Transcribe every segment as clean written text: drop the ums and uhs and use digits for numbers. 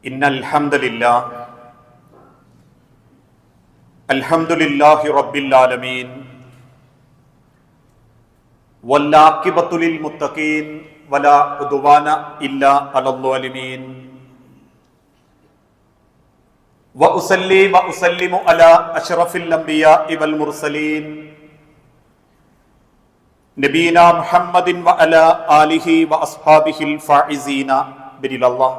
ഇന്നൽ അൽഹംദുലില്ലാഹി റബ്ബിൽ ആലമീൻ വല്ലാഖിബത്തു ലിൽ മുത്തഖീൻ വലാ ഉദ്വാന ഇല്ലാ അലൽ ളാലിമീൻ വഉസല്ലി വഉസല്ലിമു അലാ അഷ്റഫിൽ അംബിയാഇ വൽ മുർസലീൻ നബീനാ മുഹമ്മദിൻ വഅലാ ആലിഹി വഅസ്ഹാബിഹിൽ ഫായിസീന ബിരില്ലല്ലാഹ്.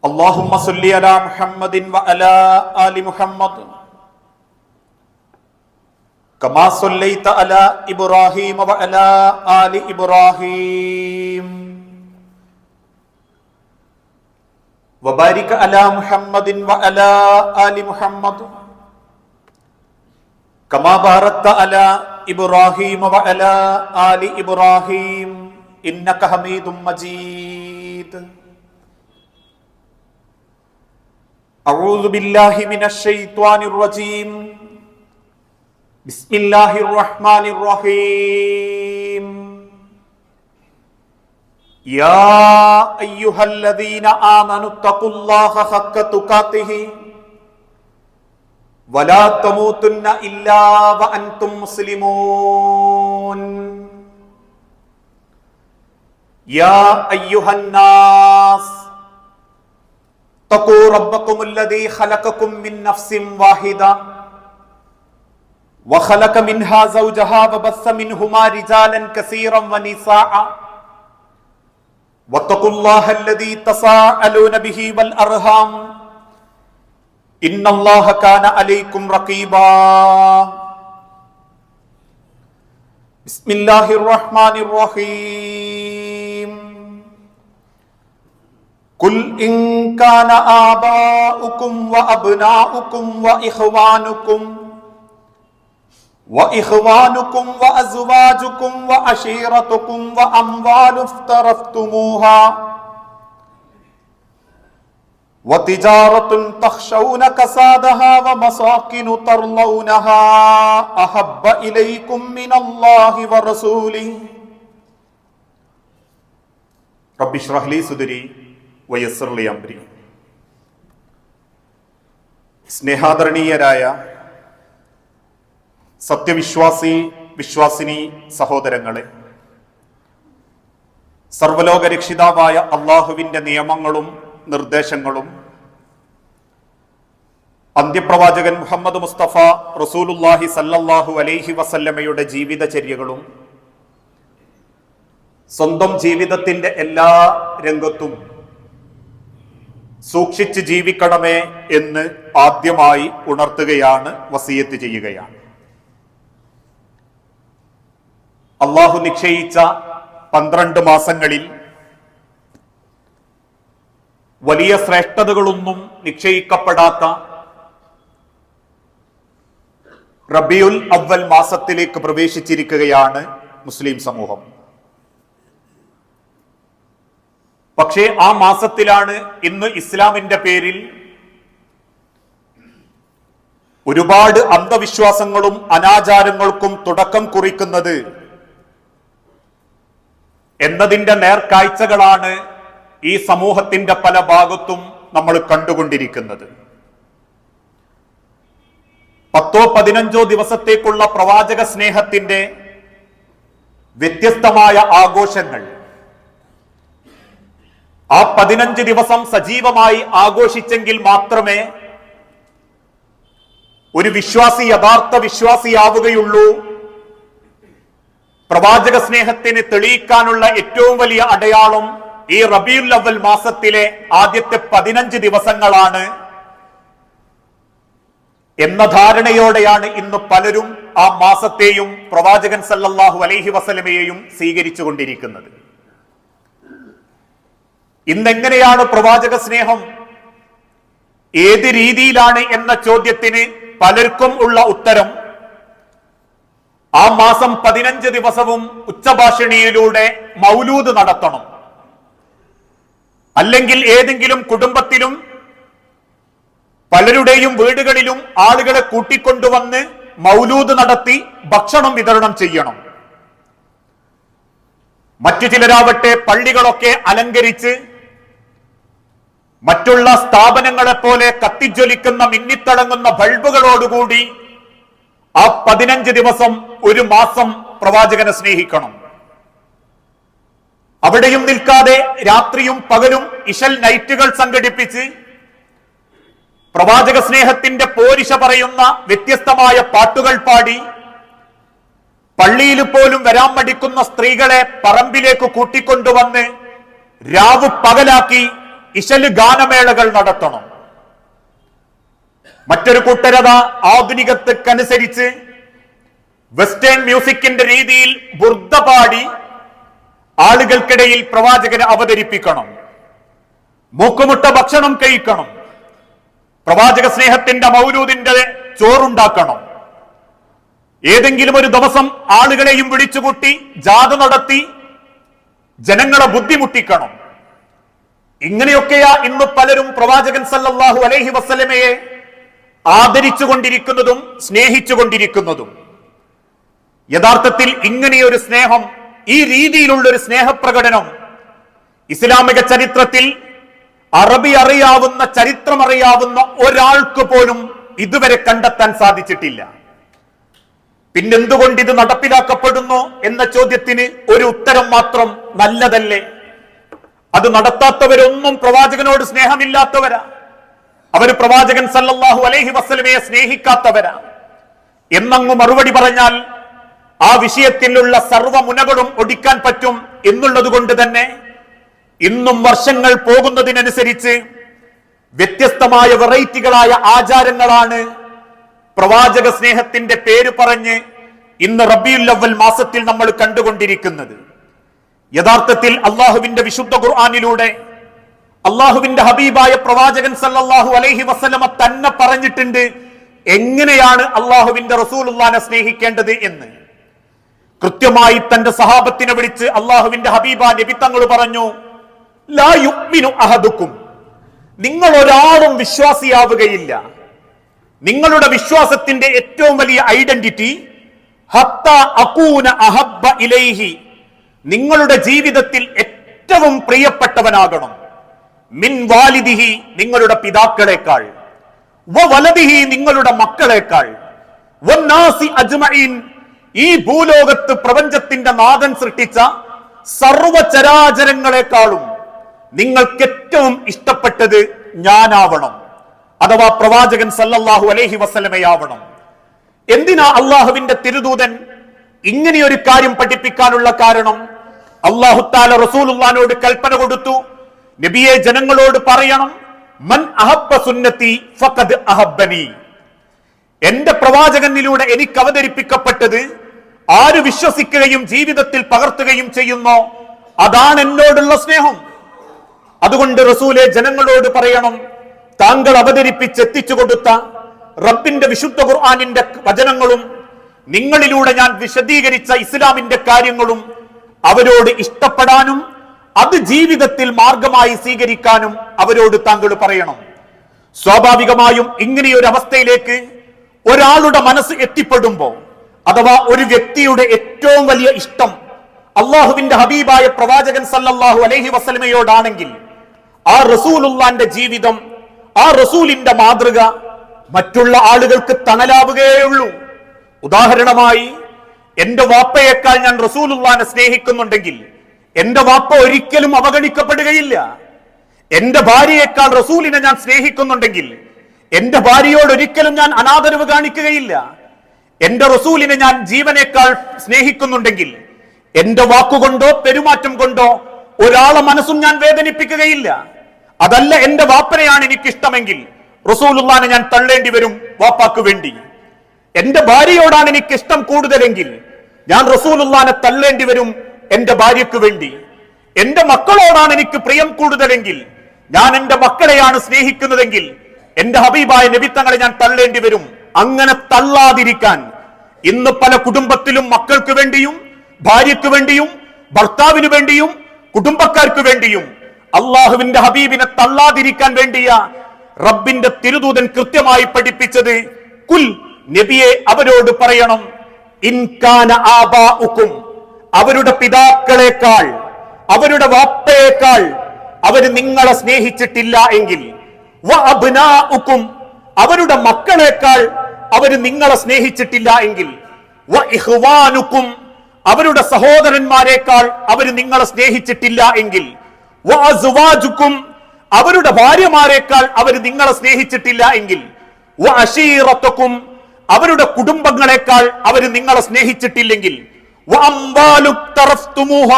اللهم صل على محمد وعلى آل محمد كما صليت على إبراهيم وعلى آل إبراهيم وبارك على محمد وعلى آل محمد كما باركت على إبراهيم وعلى آل إبراهيم إنك حميد مجيد. أعوذ بالله من الشيطان الرجيم. بسم الله الرحمن الرحيم. يا أيها الذين آمنوا اتقوا الله حق تقاته ولا تموتن إلا وأنتم مسلمون. يا أيها الناس اتقوا ربكم الذي خلقكم من نفس واحدة وخلق منها زوجها وبث منهما رجالا كثيرا ونساء واتقوا الله الذي تساءلون به والأرحام إن الله كان عليكم رقيبا. بسم الله الرحمن الرحيم. قل إن كان آباؤكم وأبناؤكم وإخوانكم وأزواجكم وعشيرتكم وأموال افترفتموها وتجارة تخشون كسادها ومساكن ترضونها أحب إليكم من الله ورسوله رب اشرح لي صدري വയസ്സിർ ലി അംരി. സ്നേഹാദരണീയരായ വിശ്വാസിനി സഹോദരങ്ങളെ, സർവലോക രക്ഷിതാവായ അള്ളാഹുവിന്റെ നിയമങ്ങളും നിർദ്ദേശങ്ങളും അന്ത്യപ്രവാചകൻ മുഹമ്മദ് മുസ്തഫ റസൂലുള്ളാഹി സല്ലല്ലാഹു അലൈഹി വസല്ലമയുടെ ജീവിതചര്യകളും സ്വന്തം ജീവിതത്തിന്റെ എല്ലാ രംഗത്തും സൂക്ഷിച്ച് ജീവിക്കണമേ എന്ന് ആദ്യമായി ഉണർത്തുകയാണ്, വസിയത്ത് ചെയ്യുകയാണ്. അള്ളാഹു നിശ്ചയിച്ച 12 മാസങ്ങളിൽ വലിയ ശ്രേഷ്ഠതകളൊന്നും നിശ്ചയിക്കപ്പെടാത്ത റബീഉൽ അവ്വൽ മാസത്തിലേക്ക് പ്രവേശിച്ചിരിക്കുകയാണ് മുസ്ലിം സമൂഹം. പക്ഷേ ആ മാസത്തിലാണ് ഇന്ന് ഇസ്ലാമിന്റെ പേരിൽ ഒരുപാട് അന്ധവിശ്വാസങ്ങളും അനാചാരങ്ങൾക്കും തുടക്കം കുറിക്കുന്നത് എന്നതിന്റെ നേർക്കാഴ്ചകളാണ് ഈ സമൂഹത്തിന്റെ പല ഭാഗത്തും നമ്മൾ കണ്ടുകൊണ്ടിരിക്കുന്നത്. 10-15 ദിവസത്തേക്കുള്ള പ്രവാചക സ്നേഹത്തിന്റെ വ്യത്യസ്തമായ ആഘോഷങ്ങൾ ആ 15 ദിവസം സജീവമായി ആഘോഷിച്ചെങ്കിൽ മാത്രമേ ഒരു വിശ്വാസി യഥാർത്ഥ വിശ്വാസിയാവുകയുള്ളൂ. പ്രവാചക സ്നേഹത്തിന് തെളിയിക്കാനുള്ള ഏറ്റവും വലിയ അടയാളം ഈ റബീഉൽ അവ്വൽ മാസത്തിലെ ആദ്യത്തെ 15 ദിവസങ്ങളാണ് എന്ന ധാരണയോടെയാണ് ഇന്ന് പലരും ആ മാസത്തെയും പ്രവാചകൻ സല്ലല്ലാഹു അലൈഹി വസല്ലമയെയും സ്വീകരിച്ചു കൊണ്ടിരിക്കുന്നത്. ഇന്നെങ്ങനെയാണ് പ്രവാചക സ്നേഹം, ഏത് രീതിയിലാണ് എന്ന ചോദ്യത്തിന് പലർക്കും ഉള്ള ഉത്തരം ആ മാസം 15 ദിവസവും ഉച്ചഭാഷിണിയിലൂടെ മൗലൂദ് നടത്തണം, അല്ലെങ്കിൽ ഏതെങ്കിലും കുടുംബത്തിലും പലരുടെയും വീടുകളിലും ആളുകളെ കൂട്ടിക്കൊണ്ടുവന്ന് മൗലൂദ് നടത്തി ഭക്ഷണം വിതരണം ചെയ്യണം. മറ്റു ചിലരാവട്ടെ പള്ളികളൊക്കെ അലങ്കരിച്ച് മറ്റുള്ള സ്ഥാപനങ്ങളെ പോലെ കത്തിജ്വലിക്കുന്ന മിന്നിത്തിളങ്ങുന്ന ബൾബുകളോടുകൂടി ആ 15 ദിവസം, ഒരു മാസം പ്രവാചകനെ സ്നേഹിക്കണം. അവിടെയും നിൽക്കാതെ രാത്രിയും പകലും ഇശൽ നൈറ്റുകൾ സംഘടിപ്പിച്ച് പ്രവാചക സ്നേഹത്തിന്റെ പോരിശ പറയുന്ന വ്യത്യസ്തമായ പാട്ടുകൾ പാടി പള്ളിയിൽ പോലും വരാൻ മടിക്കുന്ന സ്ത്രീകളെ പറമ്പിലേക്ക് കൂട്ടിക്കൊണ്ടുവന്ന് രാവ് പകലാക്കി ഇശല് ഗാനമേളകൾ നടത്തണം. മറ്റൊരു കൂട്ടരത ആധുനികതക്കനുസരിച്ച് വെസ്റ്റേൺ മ്യൂസിക്കിന്റെ രീതിയിൽ ബുർദ പാടി ആളുകൾക്കിടയിൽ പ്രവാചകനെ അവതരിപ്പിക്കണം. മൂക്കുമുട്ട ഭക്ഷണം കഴിക്കണം. പ്രവാചക സ്നേഹത്തിന്റെ മൗലൂദിന്റെ ചോറുണ്ടാക്കണം. ഏതെങ്കിലും ഒരു ദിവസം ആളുകളെയും വിളിച്ചുകൂട്ടി ജാഥ നടത്തി ജനങ്ങളെ ബുദ്ധിമുട്ടിക്കണം. ഇങ്ങനെയൊക്കെയാ ഇന്ന് പലരും പ്രവാചകൻ സല്ലല്ലാഹു അലൈഹി വസല്ലമയെ ആദരിച്ചുകൊണ്ടിരിക്കുന്നതും സ്നേഹിച്ചുകൊണ്ടിരിക്കുന്നതും. യഥാർത്ഥത്തിൽ ഇങ്ങനെയൊരു സ്നേഹം, ഈ രീതിയിലുള്ള ഒരു സ്നേഹപ്രകടനം ഇസ്ലാമിക ചരിത്രത്തിൽ അറബി അറിയാവുന്ന, ചരിത്രമറിയാവുന്ന ഒരാൾക്ക് പോലും ഇതുവരെ കണ്ടെത്താൻ സാധിച്ചിട്ടില്ല. പിന്നെന്തുകൊണ്ട് ഇത് നടപ്പിലാക്കപ്പെടുന്നു എന്ന ചോദ്യത്തിന് ഒരു ഉത്തരം മാത്രം: നല്ലതല്ലേ? അത് നടത്താത്തവരൊന്നും പ്രവാചകനോട് സ്നേഹമില്ലാത്തവരാ. അവര് പ്രവാചകൻ സല്ലല്ലാഹു അലൈഹി വസല്ലമയെ സ്നേഹിക്കാത്തവരാ എന്നങ്ങ് മറുപടി പറഞ്ഞാൽ ആ വിഷയത്തിലുള്ള സർവ്വമുനകളും ഒടിക്കാൻ പറ്റും എന്നുള്ളത് കൊണ്ട് തന്നെ ഇന്നും വർഷങ്ങൾ പോകുന്നതിനനുസരിച്ച് വ്യത്യസ്തമായ വെറൈറ്റികളായ ആചാരങ്ങളാണ് പ്രവാചക സ്നേഹത്തിന്റെ പേര് പറഞ്ഞ് ഇന്ന് റബീഉൽ അവ്വൽ മാസത്തിൽ നമ്മൾ കണ്ടുകൊണ്ടിരിക്കുന്നത്. യഥാർത്ഥത്തിൽ അള്ളാഹുവിന്റെ വിശുദ്ധ ഖുർആനിലൂടെ അള്ളാഹുവിന്റെ ഹബീബായ പ്രവാചകൻ സല്ലല്ലാഹു അലൈഹി വസല്ലമ തന്നെ പറഞ്ഞിട്ടുണ്ട് എങ്ങനെയാണ് അള്ളാഹുവിന്റെ റസൂലുള്ളാഹിനെ സ്നേഹിക്കേണ്ടത് എന്ന്. കൃത്യമായി തന്റെ സഹാബത്തിനെ വിളിച്ച് അള്ളാഹുവിന്റെ ഹബീബ നബി തങ്ങൾ പറഞ്ഞു: ലാ യുഅ്മിനു അഹദുക്കും, നിങ്ങൾ ഒരാളും വിശ്വാസിയാവുകയില്ല. നിങ്ങളുടെ വിശ്വാസത്തിന്റെ ഏറ്റവും വലിയ ഐഡന്റിറ്റി ഹത്താ അകൂന അഹബ്ബ ഇലൈഹി, നിങ്ങളുടെ ജീവിതത്തിൽ ഏറ്റവും പ്രിയപ്പെട്ടവനാകണം. മിൻ വാലിദിഹി, നിങ്ങളുടെ പിതാക്കളെക്കാൾ, വ വലദിഹി, നിങ്ങളുടെ മക്കളെക്കാൾ, വന്നാസി അജ്മഈൻ, ഈ ഭൂലോകത്ത് പ്രപഞ്ചത്തിന്റെ നാഥൻ സൃഷ്ടിച്ച സർവചരാചരങ്ങളെക്കാളും നിങ്ങൾക്ക് ഏറ്റവും ഇഷ്ടപ്പെട്ടത് ഞാനാവണം, അഥവാ പ്രവാചകൻ സല്ലല്ലാഹു അലൈഹി വസല്ലമയാവണം. എന്തിനാ അള്ളാഹുവിന്റെ തിരുദൂതൻ ഇങ്ങനെയൊരു കാര്യം പഠിപ്പിക്കാനുള്ള കാരണം? അല്ലാഹു തആല റസൂലുള്ളാഹിനോട് കൽപ്പന കൊടുത്തു, നബിയെ ജനങ്ങളോട് പറയണം, മൻ അഹബ്ബ സുന്നതി ഫഖദ് അഹബ്ബനി, എന്റെ പ്രവാചകനിലൂടെ എനിക്ക് അവതരിപ്പിക്കപ്പെട്ടത് ആര് വിശ്വസിക്കുകയും ജീവിതത്തിൽ പകർത്തുകയും ചെയ്യുന്നോ അതാണ് എന്നോടുള്ള സ്നേഹം. അതുകൊണ്ട് റസൂലെ ജനങ്ങളോട് പറയണം, താങ്കൾ അവതരിപ്പിച്ചെത്തിച്ചു കൊടുത്ത റബ്ബിന്റെ വിശുദ്ധ ഖുർആനിന്റെ വചനങ്ങളും നിങ്ങളിലൂടെ ഞാൻ വിശദീകരിച്ച ഇസ്ലാമിന്റെ കാര്യങ്ങളും അവരോട് ഇഷ്ടപ്പെടാനും അത് ജീവിതത്തിൽ മാർഗമായി സ്വീകരിക്കാനും അവരോട് താങ്കൾ പറയണം. സ്വാഭാവികമായും ഇങ്ങനെയൊരു അവസ്ഥയിലേക്ക് ഒരാളുടെ മനസ്സ് എത്തിപ്പെടുമ്പോ, അഥവാ ഒരു വ്യക്തിയുടെ ഏറ്റവും വലിയ ഇഷ്ടം അള്ളാഹുവിന്റെ ഹബീബായ പ്രവാചകൻ സല്ലല്ലാഹു അലൈഹി വസല്ലമയോടാണെങ്കിൽ ആ റസൂലുള്ളാന്റെ ജീവിതം, ആ റസൂലിന്റെ മാതൃക മറ്റുള്ള ആളുകൾക്ക് തണലാവുകയുള്ളൂ. ഉദാഹരണമായി, എന്റെ വാപ്പയേക്കാൾ ഞാൻ റസൂലുള്ളാനെ സ്നേഹിക്കുന്നുണ്ടെങ്കിൽ എന്റെ വാപ്പ ഒരിക്കലും അവഗണിക്കപ്പെടുകയില്ല. എന്റെ ഭാര്യയേക്കാൾ റസൂലിനെ ഞാൻ സ്നേഹിക്കുന്നുണ്ടെങ്കിൽ എന്റെ ഭാര്യയോട് ഒരിക്കലും ഞാൻ അനാദരവ് കാണിക്കുകയില്ല. എന്റെ റസൂലിനെ ഞാൻ ജീവനേക്കാൾ സ്നേഹിക്കുന്നുണ്ടെങ്കിൽ എന്റെ വാക്കുകൊണ്ടോ പെരുമാറ്റം കൊണ്ടോ ഒരാളെ മനസ്സും ഞാൻ വേദനിപ്പിക്കുകയില്ല. അതല്ല, എന്റെ വാപ്പനെയാണ് എനിക്കിഷ്ടമെങ്കിൽ റസൂലുള്ളാഹിനെ ഞാൻ തള്ളേണ്ടി വരും വാപ്പാക്ക് വേണ്ടി. എന്റെ ഭാര്യയോടാണ് എനിക്ക് ഇഷ്ടം കൂടുതലെങ്കിൽ ഞാൻ റസൂലുള്ളാഹിനെ തള്ളേണ്ടി വരും എന്റെ ഭാര്യക്ക് വേണ്ടി. എന്റെ മക്കളോടാണ് എനിക്ക് പ്രിയം കൂടുതലെങ്കിൽ ഞാൻ എന്റെ മക്കളെയാണ് സ്നേഹിക്കുന്നതെങ്കിൽ എന്റെ ഹബീബായ നബി തങ്ങളെ ഞാൻ തള്ളേണ്ടി വരും. അങ്ങനെ തള്ളാതിരിക്കാൻ ഇന്ന് പല കുടുംബത്തിലും മക്കൾക്ക് വേണ്ടിയും ഭാര്യയ്ക്ക് വേണ്ടിയും ഭർത്താവിന് വേണ്ടിയും കുടുംബക്കാർക്ക് വേണ്ടിയും അള്ളാഹുവിന്റെ ഹബീബിനെ തള്ളാതിരിക്കാൻ വേണ്ടിയ റബ്ബിന്റെ തിരുദൂതൻ കൃത്യമായി പഠിപ്പിച്ചത്, കുൽ, നബിയെ അവരോട് പറയണം, ഇൻകാന ആബാഉക്കും, അവരുടെ പിതാക്കളെക്കാൾ, അവരുടെ വാപ്പയേക്കാൾ അവര് നിങ്ങളെ സ്നേഹിച്ചിട്ടില്ല എങ്കിൽ, വഅബ്നാഉകും അവരുടെ മക്കളെക്കാൾ അവര് നിങ്ങളെ സ്നേഹിച്ചിട്ടില്ല എങ്കിൽ, വഇഖ്വാനുകും അവരുടെ സഹോദരന്മാരെക്കാൾ അവര് നിങ്ങളെ സ്നേഹിച്ചിട്ടില്ല എങ്കിൽ, വഅസ്വാജുകും അവരുടെ ഭാര്യമാരെക്കാൾ അവര് നിങ്ങളെ സ്നേഹിച്ചിട്ടില്ല എങ്കിൽ, വഅശീറത്തുകും അവരുടെ കുടുംബങ്ങളെക്കാൾ അവര് നിങ്ങളെ സ്നേഹിച്ചിട്ടില്ലെങ്കിൽ, വഅംവാലു തറഫ്തുമൂഹ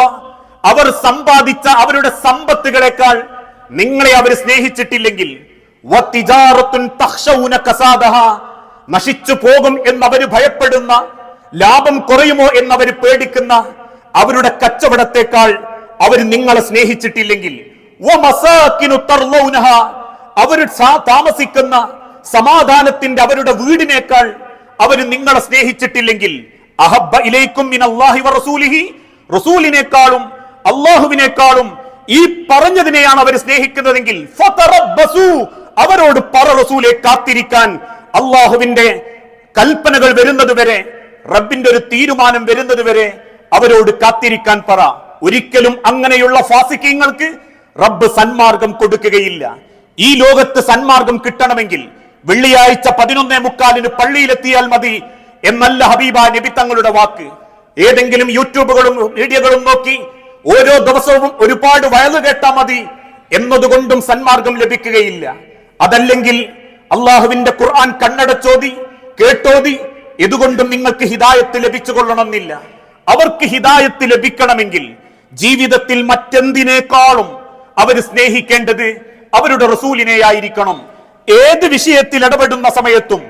അവർ സമ്പാദിച്ച അവരുടെ സമ്പത്തുകളെക്കാൾ നിങ്ങളെ അവർ സ്നേഹിച്ചിട്ടില്ലെങ്കിൽ, വതിജാറത്തുൻ തഖ്ശൗന കസാദഹ നശിച്ചു പോകും എന്നവര് ഭയപ്പെടുന്ന, ലാഭം കുറയുമോ എന്നവര് പേടിക്കുന്ന അവരുടെ കച്ചവടത്തെക്കാൾ അവർ നിങ്ങളെ സ്നേഹിച്ചിട്ടില്ലെങ്കിൽ, വമസാകിനു തർലൗനഹ അവർ താമസിക്കുന്ന സമാധാനത്തിന്റെ അവരുടെ വീടിനേക്കാൾ അവർ നിങ്ങളെ സ്നേഹിച്ചിട്ടില്ലെങ്കിൽ, അഹബ്ബ ഇലൈക്കും മിനല്ലാഹി വറസൂലിഹി റസൂലിനേക്കാളും അല്ലാഹുവിനേക്കാളും ഈ പറഞ്ഞതിനെയാണ് അവർ സ്നേഹിക്കുന്നതെങ്കിൽ, ഫതറബ്ബസു അവരോട് പറ റസൂലെ കാത്തിരിക്കാൻ, അല്ലാഹുവിന്റെ കൽപ്പനകൾ വരുന്നതുവരെ, റബ്ബിന്റെ ഒരു തീരുമാനം വരുന്നതുവരെ അവരോട് കാത്തിരിക്കാൻ പറ. ഒരിക്കലും അങ്ങനെയുള്ള ഫാസിഖീങ്ങൾക്ക് റബ്ബ് സന്മാർഗം കൊടുക്കുകയില്ല. ഈ ലോകത്ത് സന്മാർഗം കിട്ടണമെങ്കിൽ വെള്ളിയാഴ്ച 11:45 പള്ളിയിലെത്തിയാൽ മതി എന്നല്ല ഹബീബ നബി തങ്ങളുടെ വാക്ക്. ഏതെങ്കിലും യൂട്യൂബുകളും മീഡിയകളും നോക്കി ഓരോ ദിവസവും ഒരുപാട് വയല് കേട്ടാ മതി എന്നതുകൊണ്ടും സന്മാർഗം ലഭിക്കുകയില്ല. അതല്ലെങ്കിൽ അള്ളാഹുവിന്റെ ഖുർആൻ കണ്ണടച്ചോതി കേട്ടോതി ഇതുകൊണ്ടും നിങ്ങൾക്ക് ഹിദായത്ത് ലഭിച്ചു കൊള്ളണമെന്നില്ല. അവർക്ക് ഹിദായത്ത് ലഭിക്കണമെങ്കിൽ ജീവിതത്തിൽ മറ്റെന്തിനേക്കാളും അവർ സ്നേഹിക്കേണ്ടത് അവരുടെ റസൂലിനെയായിരിക്കണം. ഏത് വിഷയത്തിൽ ഇടപെടുന്ന സമയത്തും,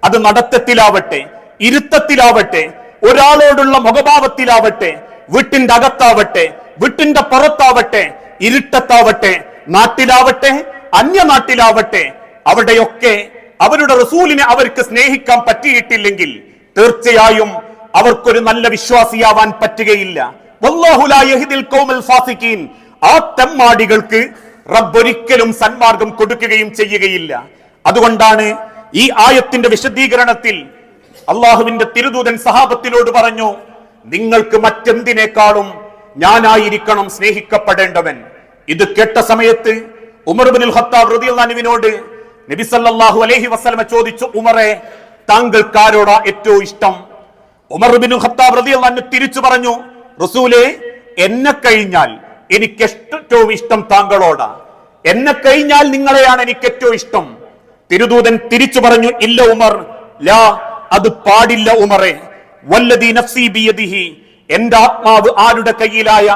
അത് നടത്തത്തിലാവട്ടെ, ഇരുത്തത്തിലാവട്ടെ, ഒരാളോടുള്ള മുഖഭാവത്തിലാവട്ടെ, വീട്ടിന്റെ അകത്താവട്ടെ, വീട്ടിന്റെ പുറത്താവട്ടെ, ഇരുട്ടത്താവട്ടെ, നാട്ടിലാവട്ടെ, അന്യനാട്ടിലാവട്ടെ, അവിടെയൊക്കെ അവരുടെ റസൂലിനെ അവർക്ക് സ്നേഹിക്കാൻ പറ്റിയിട്ടില്ലെങ്കിൽ തീർച്ചയായും അവർക്കൊരു നല്ല വിശ്വാസിയാവാൻ പറ്റുകയില്ല. വല്ലാഹു ലാ യഹ്ദിൽ ഖൗമൽ ഫാസിഖീൻ ആ തെമ്മാടികൾക്ക് റബ്ബ് ഒരിക്കലും സന്മാർഗം കൊടുക്കുകയും ചെയ്യുകയില്ല. അതുകൊണ്ടാണ് ഈ ആയത്തിന്റെ വിശദീകരണത്തിൽ അള്ളാഹുവിന്റെ തിരുദൂതൻ സഹാബത്തിനോട് പറഞ്ഞു, നിങ്ങൾക്ക് മറ്റെന്തിനേക്കാളും ഞാനായിരിക്കണം സ്നേഹിക്കപ്പെടേണ്ടവൻ. ഇത് കേട്ട സമയത്ത് ഉമർ ഇബ്നുൽ ഖത്താബ് റളിയല്ലാഹു അൻഹുവിനോട് നബി സല്ലല്ലാഹു അലൈഹി വസല്ലമ ചോദിച്ചു, ഉമറെ താങ്കൾക്ക് ആരോടാ ഏറ്റവും ഇഷ്ടം? ഉമർ ഇബ്നുൽ ഖത്താബ് റളിയല്ലാഹു അൻഹു തിരിച്ചു പറഞ്ഞു, റസൂലേ എന്നെ കഴിഞ്ഞാൽ എനിക്ക് ഏറ്റവും ഇഷ്ടം താങ്കളോടാ, എന്നെ കഴിഞ്ഞാൽ നിങ്ങളെയാണ് എനിക്ക് ഏറ്റവും ഇഷ്ടം. തിരുദൂതൻ തിരിച്ചു പറഞ്ഞു, ഇല്ല ഉമർ, ലാ അത് പാടില്ല ഉമറെ, വല്ലദീ നഫ്സി ബിയദിഹി എന്റെ ആത്മാവ് ആരുടെ കയ്യിലായ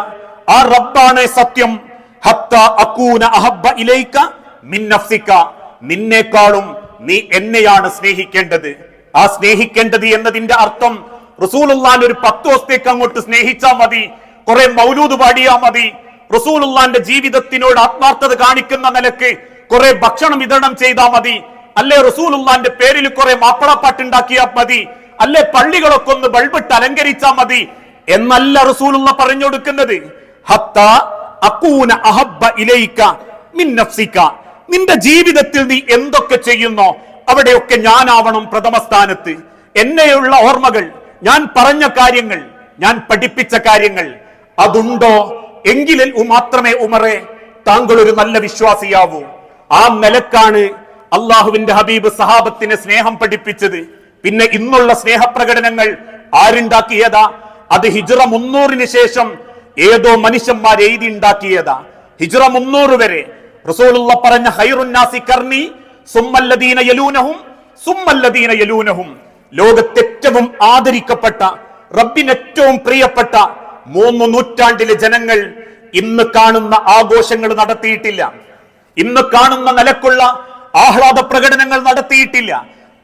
ആ റബ്ബാണ് സത്യം, ഹത്താ അകൂന അഹബ്ബ ഇലൈക മിൻ നഫ്സിക നിന്നേക്കാളും നീ എന്നെയാണ് സ്നേഹിക്കേണ്ടത്. ആ സ്നേഹിക്കേണ്ടത് എന്നതിന്റെ അർത്ഥം റസൂലുള്ളാഹിനെ ഒരു 10 ദിവസത്തേക്ക് അങ്ങോട്ട് സ്നേഹിച്ചാൽ മതി, കുറെ മൗലൂദ് പാടിയാ മതി, റസൂലുള്ളാഹിന്റെ ജീവിതത്തിനോട് ആത്മാർത്ഥത കാണിക്കുന്ന നിലക്ക് കുറെ ഭക്ഷണം വിതരണം ചെയ്താൽ മതി, അല്ലെ റസൂലുള്ളാഹിന്റെ പേരിൽ കുറെ മാപ്പിളപ്പാട്ടുണ്ടാക്കിയാൽ മതി, അല്ലെ പള്ളികളൊക്കെ ഒന്ന് ബൾബിട്ട് അലങ്കരിച്ചാൽ മതി എന്നല്ല റസൂലുള്ള പറഞ്ഞു കൊടുക്കുന്നത്. ഹത്താ അകൂന അഹബ്ബ ഇലൈക മിൻ നഫ്സിക നിന്റെ ജീവിതത്തിൽ നീ എന്തൊക്കെ ചെയ്യുന്നോ അവിടെയൊക്കെ ഞാനാവണം പ്രഥമ സ്ഥാനത്ത്. എന്നെയുള്ള ഓർമ്മകൾ, ഞാൻ പറഞ്ഞ കാര്യങ്ങൾ, ഞാൻ പഠിപ്പിച്ച കാര്യങ്ങൾ അതുണ്ടോ എങ്കിൽ മാത്രമേ ഉമറെ താങ്കൾ ഒരു നല്ല വിശ്വാസിയാവൂ. ആ നിലക്കാണ് അള്ളാഹുവിന്റെ ഹബീബ് സഹാബത്തിന് സ്നേഹം പഠിപ്പിച്ചത്. പിന്നെ ഇന്നുള്ള സ്നേഹപ്രകടനങ്ങൾ ആരുണ്ടാക്കിയതാ? അത് ഹിജ്റ 300 ശേഷം ഏതോ മനുഷ്യന്മാർ എഴുതി ഉണ്ടാക്കിയതാ. ഹിജ്റ 300 വരെ റസൂലുള്ള പറഞ്ഞ ഖൈറുൻ നാസി ഖർനി സുമ്മല്ലദീന യലൂനഹും സുമ്മല്ലദീന യലൂനഹും ലോകത്തെ ഏറ്റവും ആദരിക്കപ്പെട്ട, റബ്ബിന് ഏറ്റവും പ്രിയപ്പെട്ട 3 നൂറ്റാണ്ടിലെ ജനങ്ങൾ ഇന്ന് കാണുന്ന ആഘോഷങ്ങൾ നടത്തിയിട്ടില്ല, ഇന്ന് കാണുന്ന നിലക്കുള്ള ആഹ്ലാദ പ്രകടനങ്ങൾ നടത്തിയിട്ടില്ല.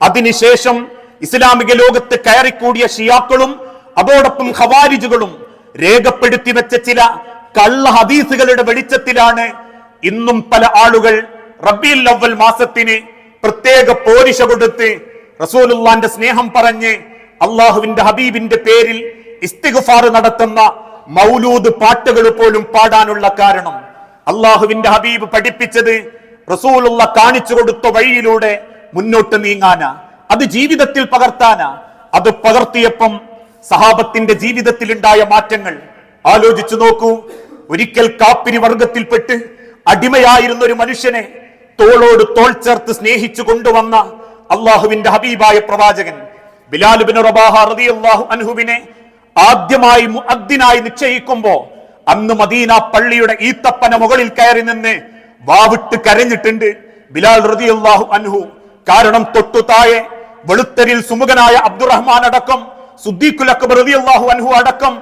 അതിനുശേഷം ഇസ്ലാമിക ലോകത്ത് കയറിക്കൂടിയ ഷിയാക്കളും അതോടൊപ്പം ഖവാരിജുകളും രേഖപ്പെടുത്തി വെച്ച ചില കള്ള ഹദീസുകളുടെ വെളിച്ചത്തിലാണ് ഇന്നും പല ആളുകൾ റബീഉൽ അവ്വൽ മാസത്തിന് പ്രത്യേക പോരിശ കൊടുത്ത് റസൂലുള്ളാഹിന്റെ സ്നേഹം പറഞ്ഞ് അള്ളാഹുവിന്റെ ഹബീബിന്റെ പേരിൽ ഇസ്തിഗ്ഫാർ നടത്തുന്ന മൗലൂദ് പാട്ടുകൾ പോലും പാടാനുള്ള കാരണം. അള്ളാഹുവിന്റെ ഹബീബ് പഠിപ്പിച്ചത് റസൂലുള്ള കാണിച്ചു കൊടുത്ത വഴിയിലൂടെ മുന്നോട്ട് നീങ്ങാനാ, അത് ജീവിതത്തിൽ പകർത്താനാ. അത് പകർത്തിയപ്പം സഹാബത്തിന്റെ ജീവിതത്തിലുണ്ടായ മാറ്റങ്ങൾ ആലോചിച്ചു നോക്കൂ. ഒരിക്കൽ കാപ്പിരി വർഗത്തിൽപ്പെട്ട് അടിമയായിരുന്ന ഒരു മനുഷ്യനെ തോളോട് തോൾ ചേർത്ത് സ്നേഹിച്ചു കൊണ്ടുവന്ന അള്ളാഹുവിന്റെ ഹബീബായ പ്രവാചകൻ ബിലാൽ ഇബ്നു റബാഹ റളിയല്ലാഹു അൻഹുവിനെ ആദ്യമായി മുഅദ്ദിനായി നിശ്ചയിക്കുമ്പോ അന്ന് മദീന പള്ളിയുടെ ഈത്തപ്പന മുകളിൽ കയറി നിന്ന് വാവിട്ട് കരഞ്ഞിട്ടുണ്ട് ബിലാൽ റളിയല്ലാഹു അൻഹു. കാരണം തൊട്ടു താഴെ വെളുത്തരിൽ സുമുഖനായ അബ്ദുറഹ്മാൻ അടക്കം, സുദ്ദീഖുൽ അക്ബർ റളിയല്ലാഹു അൻഹു അടക്കം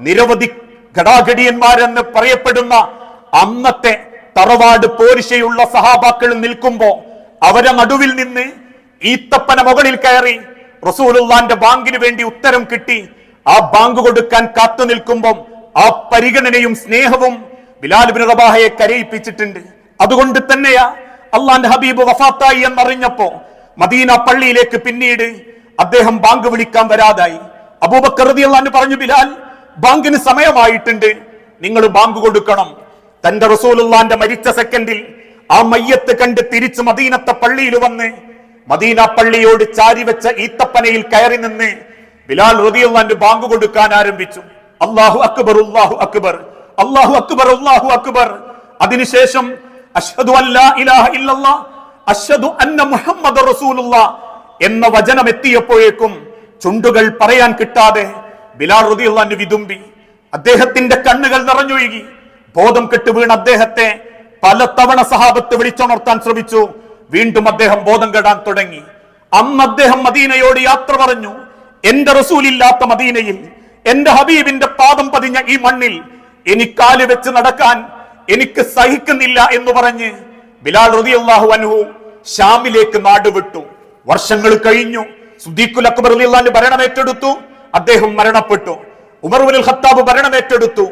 നിരവധി ഘടാഘടിയന്മാരെന്ന് പറയപ്പെടുന്ന അന്നത്തെ തറവാട് പോരിശയുള്ള സഹാബാക്കൾ നിൽക്കുമ്പോ അവരെ നടുവിൽ നിന്ന് ഈത്തപ്പന മുകളിൽ കയറി റസൂലുള്ളാന്റെ ബാങ്കിന് വേണ്ടി ഉത്തരം കിട്ടി ആ ബാങ്ക് കൊടുക്കാൻ കാത്തു നിൽക്കുമ്പോൾ ആ പരിഗണനയും സ്നേഹവും ബിലാൽ ഇബ്നു റബാഹയെ കരയിപ്പിച്ചിട്ടുണ്ട്. അതുകൊണ്ട് തന്നെയാ അള്ളാന്റെ ഹബീബ് വഫാത്തായി എന്നറിഞ്ഞപ്പോ മദീന പള്ളിയിലേക്ക് പിന്നീട് അദ്ദേഹം ബാങ്ക് വിളിക്കാൻ വരാതായി. അബൂബക്കർ റളിയല്ലാഹു അൻഹു പറഞ്ഞു, ബിലാൽ, ബാങ്കിന് സമയമായിട്ടുണ്ട്, നിങ്ങൾ ബാങ്ക് കൊടുക്കണം. തന്റെ റസൂലുള്ളാന്റെ മരിച്ച സെക്കൻഡിൽ ആ മയ്യത്ത് കണ്ട് തിരിച്ച് മദീനത്തെ പള്ളിയിൽ വന്ന് മദീന പള്ളിയോട് ചാരിവെച്ച ഈത്തപ്പനയിൽ കയറി നിന്ന് ബിലാൽ റളിയല്ലാഹു അൻഹു ബാങ്ക് കൊടുക്കാൻ ആരംഭിച്ചു. അല്ലാഹു അക്ബർ, അല്ലാഹു അക്ബർ, അല്ലാഹു അക്ബർ, അല്ലാഹു അക്ബർ. അതിനുശേഷം അശ്ഹദു അല്ലാ ഇലാഹ ഇല്ലല്ലാഹ് അശ്ഹദു അന്ന മുഹമ്മദ റസൂലുള്ളാഹ് എന്ന വചനം എത്തിയപ്പോഴേക്കും ചുണ്ടുകൾ പറയാൻ കിട്ടാതെ ബിലാൽ റളിയല്ലാഹു അൻഹു വിതുമ്പി. അദ്ദേഹത്തിന്റെ കണ്ണുകൾ നിറഞ്ഞൊഴുകി. ബോധം കെട്ട് വീണ അദ്ദേഹത്തെ പലതവണ സഹാബത്ത് വിളിച്ചുണർത്താൻ ശ്രമിച്ചു. വീണ്ടും അദ്ദേഹം ബോധം കെടാൻ തുടങ്ങി. അന്ന് അദ്ദേഹം മദീനയോട് യാത്ര പറഞ്ഞു. എന്റെ റസൂലില്ലാത്ത മദീനയിൽ, എന്റെ ഹബീബിന്റെ പാദം പതിഞ്ഞ ഈ മണ്ണിൽ എനിക്കാല് വെച്ച് നടക്കാൻ എനിക്ക് സഹിക്കുന്നില്ല എന്ന് പറഞ്ഞ് ബിലാൽ റളിയല്ലാഹു അൻഹു ഷാമിലേക്ക് നാടുവിട്ടു. വർഷങ്ങൾ കഴിഞ്ഞു. സുദ്ദീഖുൽ അക്ബർ റളിയല്ലാഹു അൻഹു ഭരണമേറ്റെടുത്തു. അദ്ദേഹം മരണപ്പെട്ടു. ഉമർ ഇബ്നുൽ ഖത്താബ് ഭരണമേറ്റെടുത്തു.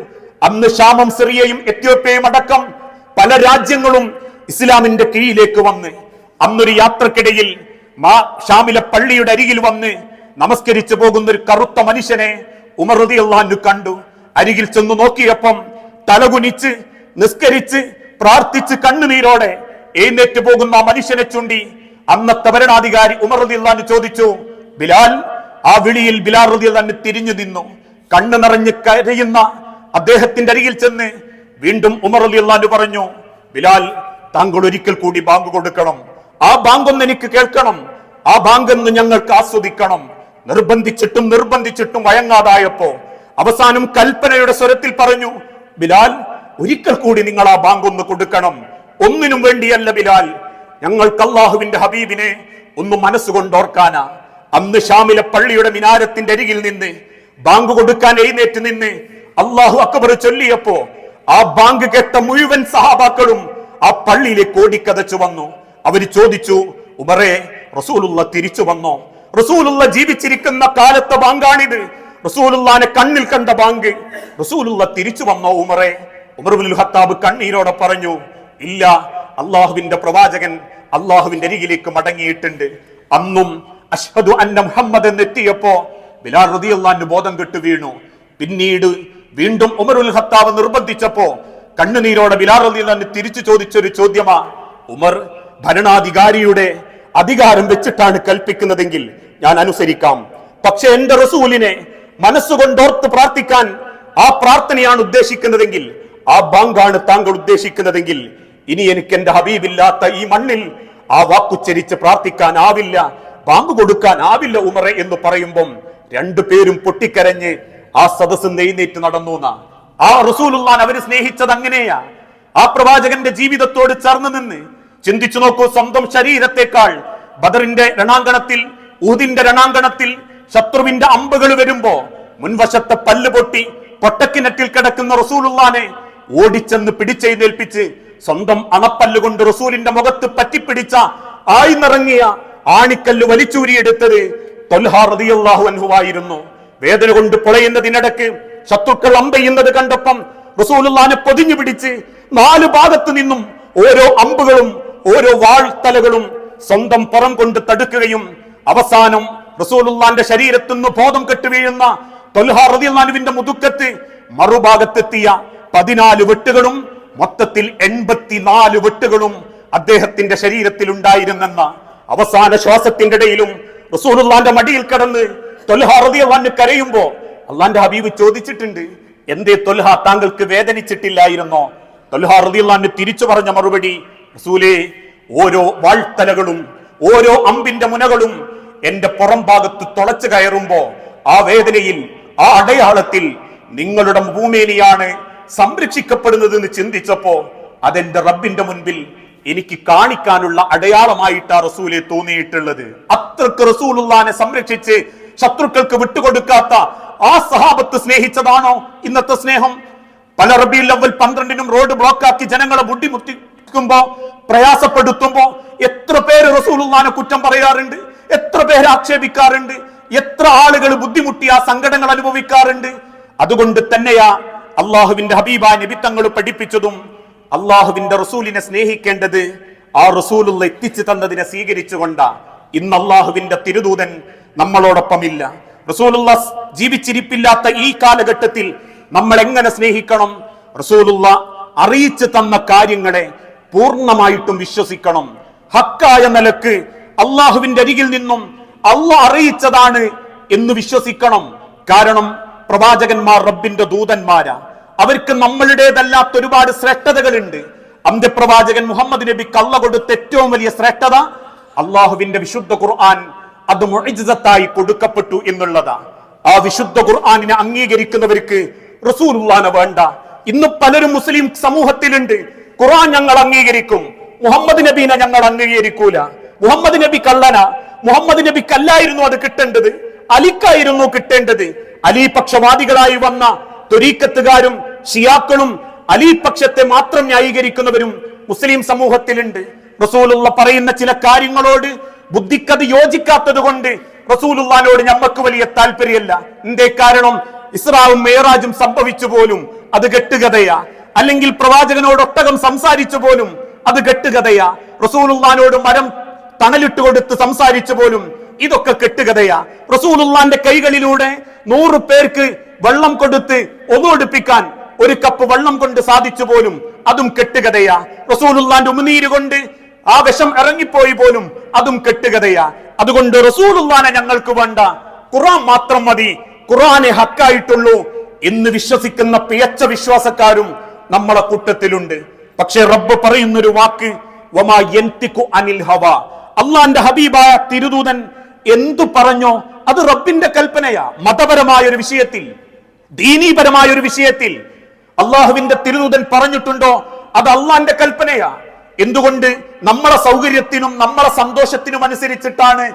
അന്ന് ഷാമും സിറിയയും എത്യോപ്യയും അടക്കം പല രാജ്യങ്ങളും ഇസ്ലാമിന്റെ കീഴിലേക്ക് വന്ന് അന്നൊരു യാത്രക്കിടയിൽ ഷാമിലെ പള്ളിയുടെ അരികിൽ വന്ന് നമസ്കരിച്ചു പോകുന്ന ഒരു കറുത്ത മനുഷ്യനെ ഉമർ റളിയല്ലാഹു അൻഹു കണ്ടു. അരികിൽ ചെന്ന് നോക്കിയപ്പം തലകുനിച്ച് നിസ്കരിച്ച് പ്രാർത്ഥിച്ച് കണ്ണുനീരോടെ എഴുന്നേറ്റ് പോകുന്ന ആ മനുഷ്യനെ ചൂണ്ടി അന്നത്തെ ഭരണാധികാരി ഉമർ റളിയല്ലാഹു അൻഹു ചോദിച്ചു, ബിലാൽ. ആ വിളിയിൽ ബിലാൽ റളിയല്ലാഹു അൻഹു തിരിഞ്ഞു നിന്നു. കണ്ണു നിറഞ്ഞ് കരയുന്ന അദ്ദേഹത്തിന്റെ അരികിൽ ചെന്ന് വീണ്ടും ഉമർ റളിയല്ലാഹു അൻഹു പറഞ്ഞു, ബിലാൽ, താങ്കൾ ഒരിക്കൽ കൂടി ബാങ്ക് കൊടുക്കണം. ആ ബാങ്ക് ഒന്ന് എനിക്ക് കേൾക്കണം. ആ ബാങ്ക് ഒന്ന് ഞങ്ങൾക്ക് ആസ്വദിക്കണം. നിർബന്ധിച്ചിട്ടും വഴങ്ങാതായപ്പോ അവസാനം കൽപ്പനയുടെ സ്വരത്തിൽ പറഞ്ഞു, ബിലാൽ, ഒരിക്കൽ കൂടി നിങ്ങൾ ആ ബാങ്ക് ഒന്ന് കൊടുക്കണം. ഒന്നിനും വേണ്ടിയല്ല ബിലാൽ, ഞങ്ങൾക്ക് അല്ലാഹുവിന്റെ ഹബീബിനെ ഒന്ന് മനസ്സുകൊണ്ട് ഓർക്കാനാ. അന്ന് ഷാമിലെ പള്ളിയുടെ മിനാരത്തിന്റെ അരികിൽ നിന്ന് ബാങ്ക് കൊടുക്കാൻ എഴുന്നേറ്റ് നിന്ന് അല്ലാഹു അക്ബർ ചൊല്ലിയപ്പോ ആ ബാങ്ക് കേട്ട മുഴുവൻ സഹാബാക്കളും ആ പള്ളിയിലേക്ക് ഓടിക്കതച്ചു വന്നു. അവര് ചോദിച്ചു, ഉമറേ, റസൂലുള്ള തിരിച്ചു വന്നോ? റസൂലുള്ള ജീവിച്ചിരിക്കുന്ന കാലത്തെ ബാങ്കാണിത്. റസൂലുള്ളാനെ കണ്ണിൽ കണ്ട ബാങ്ക്. റസൂലുള്ള തിരിച്ചു വന്നോ ഉമറേ? ഉമർ ഇബ്നുൽ ഖത്താബ് കണ്ണീരോടെ പറഞ്ഞു, ഇല്ല, അള്ളാഹുവിന്റെ പ്രവാചകൻ അള്ളാഹുവിന്റെ അരികിലേക്ക് മടങ്ങിയിട്ടുണ്ട്. അന്നും അശ്ഹദു അന്ന മുഹമ്മദ് എന്നെത്തിയപ്പോ ബിലാൽ റളിയല്ലാഹു അൻഹു ബോധം കെട്ടു വീണു. പിന്നീട് വീണ്ടും ഉമർ ഇബ്നുൽ ഖത്താബ് നിർബന്ധിച്ചപ്പോ കണ്ണുനീരോടെ ബിലാൽ റളിയല്ലാഹു അൻഹു തിരിച്ചു ചോദിച്ചൊരു ചോദ്യമാ, ഉമർ, ഭരണാധികാരിയുടെ അധികാരം വെച്ചിട്ടാണ് കൽപ്പിക്കുന്നതെങ്കിൽ ഞാൻ അനുസരിക്കാം. പക്ഷെ എന്റെ റസൂലിനെ മനസ്സുകൊണ്ടോർത്ത് പ്രാർത്ഥിക്കാൻ ആ പ്രാർത്ഥനയാണ് ഉദ്ദേശിക്കുന്നതെങ്കിൽ, ആ ബാങ്കാണ് താങ്കൾ ഉദ്ദേശിക്കുന്നതെങ്കിൽ, ഇനി എനിക്ക് എന്റെ ഹബീബില്ലാത്ത ഈ മണ്ണിൽ ആ വാക്കുച്ചരിച്ച് പ്രാർത്ഥിക്കാൻ ആവില്ല, ബാങ്ക് കൊടുക്കാൻ ആവില്ല ഉമറെ എന്ന് പറയുമ്പം രണ്ടുപേരും പൊട്ടിക്കരഞ്ഞ് ആ സദസ്സ് എഴുന്നേറ്റ് നടന്നു. ആ റസൂലുള്ളാൻ അവര് സ്നേഹിച്ചത് അങ്ങനെയാ. ആ പ്രവാചകന്റെ ജീവിതത്തോട് ചേർന്ന് നിന്ന് ചിന്തിച്ചു നോക്കൂ. സ്വന്തം ശരീരത്തെക്കാൾ ബദറിന്റെ രണാങ്കണത്തിൽ, ഊദിന്റെ രണാങ്കണത്തിൽ ശത്രുവിന്റെ അമ്പുകൾ വരുമ്പോ മുൻവശത്തെ പല്ല് പൊട്ടി പൊട്ടക്കിണറ്റിൽ കിടക്കുന്ന റസൂലുള്ളാനെ ഓടിച്ചെന്ന് പിടിച്ചെഴുന്നേൽപ്പിച്ച് സ്വന്തം അണപ്പല്ലുകൊണ്ട് റസൂലിന്റെ മുഖത്ത് പറ്റിപ്പിടിച്ച ആയിന്നിറങ്ങിയ ആണിക്കല്ല് വലിച്ചൂരിയെടുത്തത് ത്വൽഹ റളിയല്ലാഹു അൻഹുവായിരുന്നു. വേദന കൊണ്ട് പൊളയുന്നതിനിടക്ക് ശത്രുക്കൾ അമ്പെയ്യുന്നത് കണ്ടപ്പം റസൂലുള്ളാനെ പൊതിഞ്ഞു പിടിച്ച് നാലു ഭാഗത്തു നിന്നും ഓരോ അമ്പുകളും ഓരോ വാൾത്തലകളും സ്വന്തം പുറം കൊണ്ട് തടുക്കുകയും അവസാനം റസൂലുള്ളാന്റെ ശരീരത്തിൽ നിന്ന് ബോധം കെട്ടു വീഴുന്ന ത്വൽഹ റളിയല്ലാഹു അൻഹുവിന്റെ മുതുക്കത്ത് മറുഭാഗത്തെത്തിയ 14 വെട്ടുകളും മൊത്തത്തിൽ 84 വെട്ടുകളും അദ്ദേഹത്തിന്റെ ശരീരത്തിൽ ഉണ്ടായിരുന്നെന്ന അവസാന ശ്വാസത്തിന്റെ ഇടയിലും റസൂലുള്ളാന്റെ മടിയിൽ കിടന്ന് ത്വൽഹ റളിയല്ലാഹു അൻഹു കരയുമ്പോ അള്ളാന്റെ ഹബീബ് ചോദിച്ചിട്ടുണ്ട്, എന്തേ ത്വൽഹ താങ്കൾക്ക് വേദനിച്ചിട്ടില്ലായിരുന്നോ? ത്വൽഹ റളിയല്ലാഹു അൻഹു തിരിച്ചു പറഞ്ഞ മറുപടി, റസൂലേ, ഓരോ വാൾത്തലകളും ഓരോ അമ്പിന്റെ മുനകളും എന്റെ പുറം ഭാഗത്ത് തുളച്ചു കയറുമ്പോ ആ വേദനയിൽ, ആ അടയാളത്തിൽ നിങ്ങളുടെ ഭൂമിയിലാണ് സംരക്ഷിക്കപ്പെടുന്നത് എന്ന് ചിന്തിച്ചപ്പോ അതെന്റെ റബ്ബിന്റെ മുൻപിൽ എനിക്ക് കാണിക്കാനുള്ള അടയാളമായിട്ടാ റസൂലെ തോന്നിയിട്ടുള്ളത്. അത്രക്ക് റസൂലുള്ളാഹിനെ സംരക്ഷിച്ച് ശത്രുക്കൾക്ക് വിട്ടുകൊടുക്കാത്ത ആ സഹാബത്ത് സ്നേഹിച്ചതാണോ ഇന്നത്തെ സ്നേഹം? പല റബീഉൽ അവ്വൽ 12-നും റോഡ് ബ്ലോക്കാക്കി ജനങ്ങളെ ബുദ്ധിമുട്ടിക്കുമ്പോ, പ്രയാസപ്പെടുത്തുമ്പോ എത്ര പേര് റസൂലുള്ളാഹിനെ കുറ്റം പറയാറുണ്ട്, എത്ര പേര് ആക്ഷേപിക്കാറുണ്ട്, എത്ര ആളുകൾ ബുദ്ധിമുട്ടി ആ സങ്കടങ്ങൾ അനുഭവിക്കാറുണ്ട്. അതുകൊണ്ട് തന്നെയാ അള്ളാഹുവിന്റെ ഹബീബായ നബി തങ്ങൾ പഠിപ്പിച്ചതും അള്ളാഹുവിന്റെ റസൂലിനെ സ്നേഹിക്കേണ്ടത് ആ റസൂലുള്ള എത്തിച്ചു തന്നതിനെ സ്വീകരിച്ചുകൊണ്ടാ. ഇന്ന് അള്ളാഹുവിന്റെ തിരുദൂതൻ നമ്മളോടൊപ്പമില്ല. റസൂലുള്ള ജീവിച്ചിരിപ്പില്ലാത്ത ഈ കാലഘട്ടത്തിൽ നമ്മൾ എങ്ങനെ സ്നേഹിക്കണം? റസൂലുള്ള അറിയിച്ചു തന്ന കാര്യങ്ങളെ പൂർണ്ണമായിട്ടും വിശ്വസിക്കണം. ഹക്കായ നിലക്ക് അള്ളാഹുവിന്റെ അരികിൽ നിന്നും അള്ളാഹ് അറിയിച്ചതാണ് എന്ന് വിശ്വസിക്കണം. കാരണം പ്രവാചകന്മാർ റബ്ബിന്റെ ദൂതന്മാരാ. അവർക്ക് നമ്മളുടേതല്ലാത്ത ഒരുപാട് ശ്രേഷ്ഠതകളുണ്ട്. അന്ത്യപ്രവാചകൻ മുഹമ്മദ് നബിക്ക് അള്ളാഹ് കൊടുത്ത ഏറ്റവും വലിയ ശ്രേഷ്ഠത അള്ളാഹുവിന്റെ വിശുദ്ധ ഖുർആൻ അത് മുഅ്ജിസത്തായി കൊടുക്കപ്പെട്ടു എന്നുള്ളതാ. ആ വിശുദ്ധ ഖുർആനിനെ അംഗീകരിക്കുന്നവർക്ക് റസൂലുള്ളാഹിനെ വേണ്ട. ഇന്ന് പലരും മുസ്ലിം സമൂഹത്തിലുണ്ട്, ഖുർആൻ ഞങ്ങൾ അംഗീകരിക്കും, മുഹമ്മദ് നബീനെ ഞങ്ങൾ അംഗീകരിക്കൂല, മുഹമ്മദ് നബി കള്ളന, മുഹമ്മദ് നബിക്കല്ലായിരുന്നു അത് കിട്ടേണ്ടത്, അലിക്കായിരുന്നു കിട്ടേണ്ടത്. അലി പക്ഷവാദികളായി വന്ന ത്വരീഖത്തുകാരും ഷിയാക്കളും അലി പക്ഷത്തെ മാത്രം ന്യായീകരിക്കുന്നവരും മുസ്ലിം സമൂഹത്തിലുണ്ട്. റസൂലുള്ള പറയുന്ന ചില കാര്യങ്ങളോട് ബുദ്ധിക്കത് യോജിക്കാത്തത് കൊണ്ട് റസൂലുള്ളാഹിനോട് ഞമ്മക്ക് വലിയ താല്പര്യമല്ല. എന്തേ കാരണം? ഇസ്രാവും മേറാജും സംഭവിച്ചു പോലും അത് കെട്ടുകഥയാ. അല്ലെങ്കിൽ പ്രവാചകനോട് ഒട്ടകം സംസാരിച്ചു പോലും അത് കെട്ടുകഥയാ. റസൂലുള്ളാഹിനോട് മരം തണലിട്ട് കൊടുത്ത് സംസാരിച്ചു പോലും ഇതൊക്കെ കെട്ടുകഥയാ. റസൂലുള്ളാഹിന്റെ കൈകളിലൂടെ 100 പേർക്ക് വെള്ളം കൊടുത്ത് ഒന്നുകൊടുപ്പിക്കാൻ ഒരു കപ്പ് വെള്ളം കൊണ്ട് സാധിച്ചു പോലും അതും കെട്ടുകഥയാ. റസൂലുള്ളാഹിന്റെ ഉമിനീര് കൊണ്ട് ആ വിഷം ഇറങ്ങിപ്പോയി പോലും അതും കെട്ടുകഥയാ. അതുകൊണ്ട് റസൂലുള്ളാഹിനെ ഞങ്ങൾക്ക് വേണ്ട, ഖുർആൻ മാത്രം മതി, ഖുർആനെ ഹക്കായിട്ടുള്ളൂ എന്ന് വിശ്വസിക്കുന്ന പിഴച്ച വിശ്വാസക്കാരും നമ്മളെ കൂട്ടത്തിലുണ്ട്. പക്ഷെ റബ്ബ് പറയുന്നൊരു വാക്ക്, വമാ യൻതിഖു അനിൽ ഹവാ, അള്ളാന്റെ ഹബീബായ തിരുദൂതൻ എന്തു പറഞ്ഞോ അത് റബ്ബിന്റെ കൽപ്പനയാ. മതപരമായ ഒരു വിഷയത്തിൽ, ദീനീപരമായ ഒരു വിഷയത്തിൽ അള്ളാഹുവിന്റെ തിരുദൂതൻ പറഞ്ഞിട്ടുണ്ടോ അത് അള്ളാന്റെ കൽപ്പനയാ. എന്തുകൊണ്ട്? നമ്മളെ സൗകര്യത്തിനും നമ്മളെ സന്തോഷത്തിനും അനുസരിച്ചിട്ടാണ്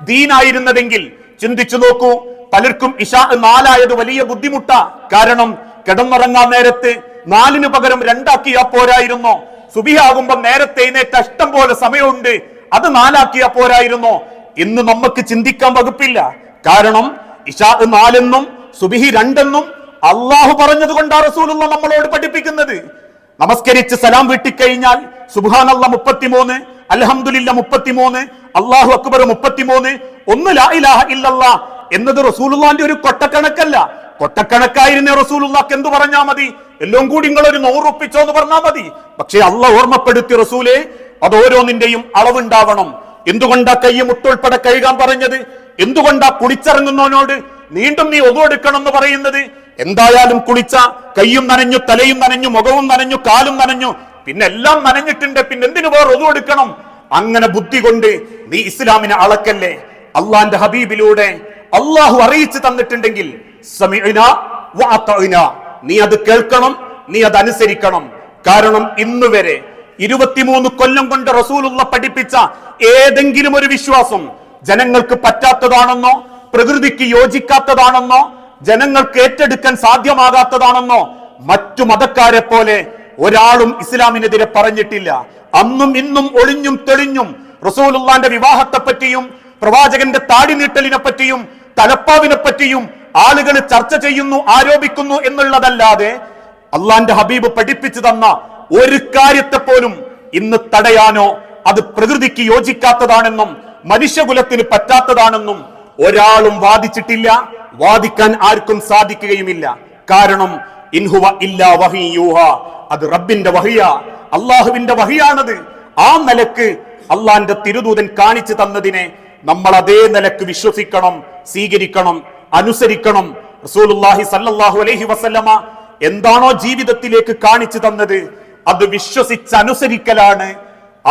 ദീനായിരുന്നതെങ്കിൽ ചിന്തിച്ചു നോക്കൂ. പലർക്കും ഇശാ 4 വലിയ ബുദ്ധിമുട്ടാ. കാരണം കിടന്നുറങ്ങാൻ നേരത്ത് 4 പകരം 2 ആക്കിയാ പോരായിരുന്നോ? സുബിഹാകുമ്പോ നേരത്തെ എഴുന്നേറ്റ ഇഷ്ടം പോലെ സമയമുണ്ട്, അത് 4 ആക്കിയാ പോരായിരുന്നോ എന്ന് നമുക്ക് ചിന്തിക്കാൻ വകുപ്പില്ല. കാരണം ഇശാ 4 എന്നും സുബിഹി 2 എന്നും അള്ളാഹു പറഞ്ഞത് കൊണ്ടാണ് റസൂലുള്ള നമ്മളോട് പഠിപ്പിക്കുന്നത്. നമസ്കരിച്ച് സലാം വീട്ടിക്കഴിഞ്ഞാൽ സുബ്ഹാനല്ലാഹ് 33, അൽഹംദുലില്ലാ 33, അല്ലാഹു അക്ബർ 33, ഒന്ന് ലാ ഇലാഹ ഇല്ലല്ലാഹ് എന്നത് റസൂലുള്ളാഹിന്റെ ഒരു കൊട്ടക്കണക്കല്ല. കൊട്ടക്കണക്കായിരുന്ന റസൂലുള്ളാഹിക്ക് എന്തു പറഞ്ഞാ മതി? എല്ലാം കൂടി നിങ്ങൾ ഒരു 100 ഒപ്പിച്ചോ എന്ന് പറഞ്ഞാൽ മതി. പക്ഷെ അള്ളാഹ് ഓർമ്മപ്പെടുത്തി, റസൂലേ അത് ഓരോന്നിന്റെയും അളവുണ്ടാവണം. എന്തുകൊണ്ടാ കൈ മുട്ടുൾപ്പെടെ കഴുകാൻ പറഞ്ഞത്? എന്തുകൊണ്ടാ കുളിച്ചിറങ്ങുന്നവനോട് വീണ്ടും നീ ഒതു എടുക്കണം എന്ന് പറയുന്നത്? എന്തായാലും കുളിച്ച കൈയും നനഞ്ഞു, തലയും നനഞ്ഞു, മുഖവും നനഞ്ഞു, കാലും നനഞ്ഞു, പിന്നെ എല്ലാം നനഞ്ഞിട്ടുണ്ട്, പിന്നെ എന്തിനു വേറെ ഒതു എടുക്കണം? അങ്ങനെ ബുദ്ധി കൊണ്ട് നീ ഇസ്ലാമിനെ അളക്കല്ലേ. അള്ളാന്റെ ഹബീബിലൂടെ അള്ളാഹു അറിയിച്ചു തന്നിട്ടുണ്ടെങ്കിൽ സമിഅനാ വഅതഅനാ, നീ അത് കേൾക്കണം, നീ അത് അനുസരിക്കണം. കാരണം ഇന്ന് വരെ 23 കൊല്ലം കൊണ്ട് റസൂലുള്ള പഠിപ്പിച്ച ഏതെങ്കിലും ഒരു വിശ്വാസം ജനങ്ങൾക്ക് പറ്റാത്തതാണെന്നോ, പ്രകൃതിക്ക് യോജിക്കാത്തതാണെന്നോ, ജനങ്ങൾക്ക് ഏറ്റെടുക്കാൻ സാധ്യമാകാത്തതാണെന്നോ മറ്റു മതക്കാരെ പോലെ ഒരാളും ഇസ്ലാമിനെതിരെ പറഞ്ഞിട്ടില്ല. അന്നും ഇന്നും ഒളിഞ്ഞും തെളിഞ്ഞും റസൂലുള്ളാന്റെ വിവാഹത്തെ പറ്റിയും പ്രവാചകന്റെ താടി നീട്ടലിനെ പറ്റിയും തലപ്പാവിനെ പറ്റിയും ആളുകൾ ചർച്ച ചെയ്യുന്നു, ആരോപിക്കുന്നു എന്നുള്ളതല്ലാതെ അള്ളാന്റെ ഹബീബ് പഠിപ്പിച്ചു തന്ന ഒരു കാര്യത്തെ പോലും ഇന്ന് തടയാനോ അത് പ്രകൃതിക്ക് യോജിക്കാത്തതാണെന്നും മനുഷ്യകുലത്തിന് പറ്റാത്തതാണെന്നും ഒരാളും വാദിച്ചിട്ടില്ല, വാദിക്കാൻ ആർക്കും സാധിക്കുകയുമില്ല. കാരണം ഇൻഹുവ ഇല്ലാ വഹീ യൂഹാ, അത് റബ്ബിന്റെ വഹിയാ, അള്ളാഹുവിന്റെ വഹിയാണത്. ആ നിലക്ക് അള്ളാന്റെ തിരുദൂതൻ കാണിച്ചു തന്നതിനെ നമ്മൾ അതേ നിലക്ക് വിശ്വസിക്കണം, സ്വീകരിക്കണം, അനുസരിക്കണം. റസൂലുള്ളാഹി സല്ലല്ലാഹു അലൈഹി വസല്ലമ എന്താണോ ജീവിതത്തിലേക്ക് കാണിച്ചു തന്നത് അത് വിശ്വസിച്ചനുസരിക്കലാണ്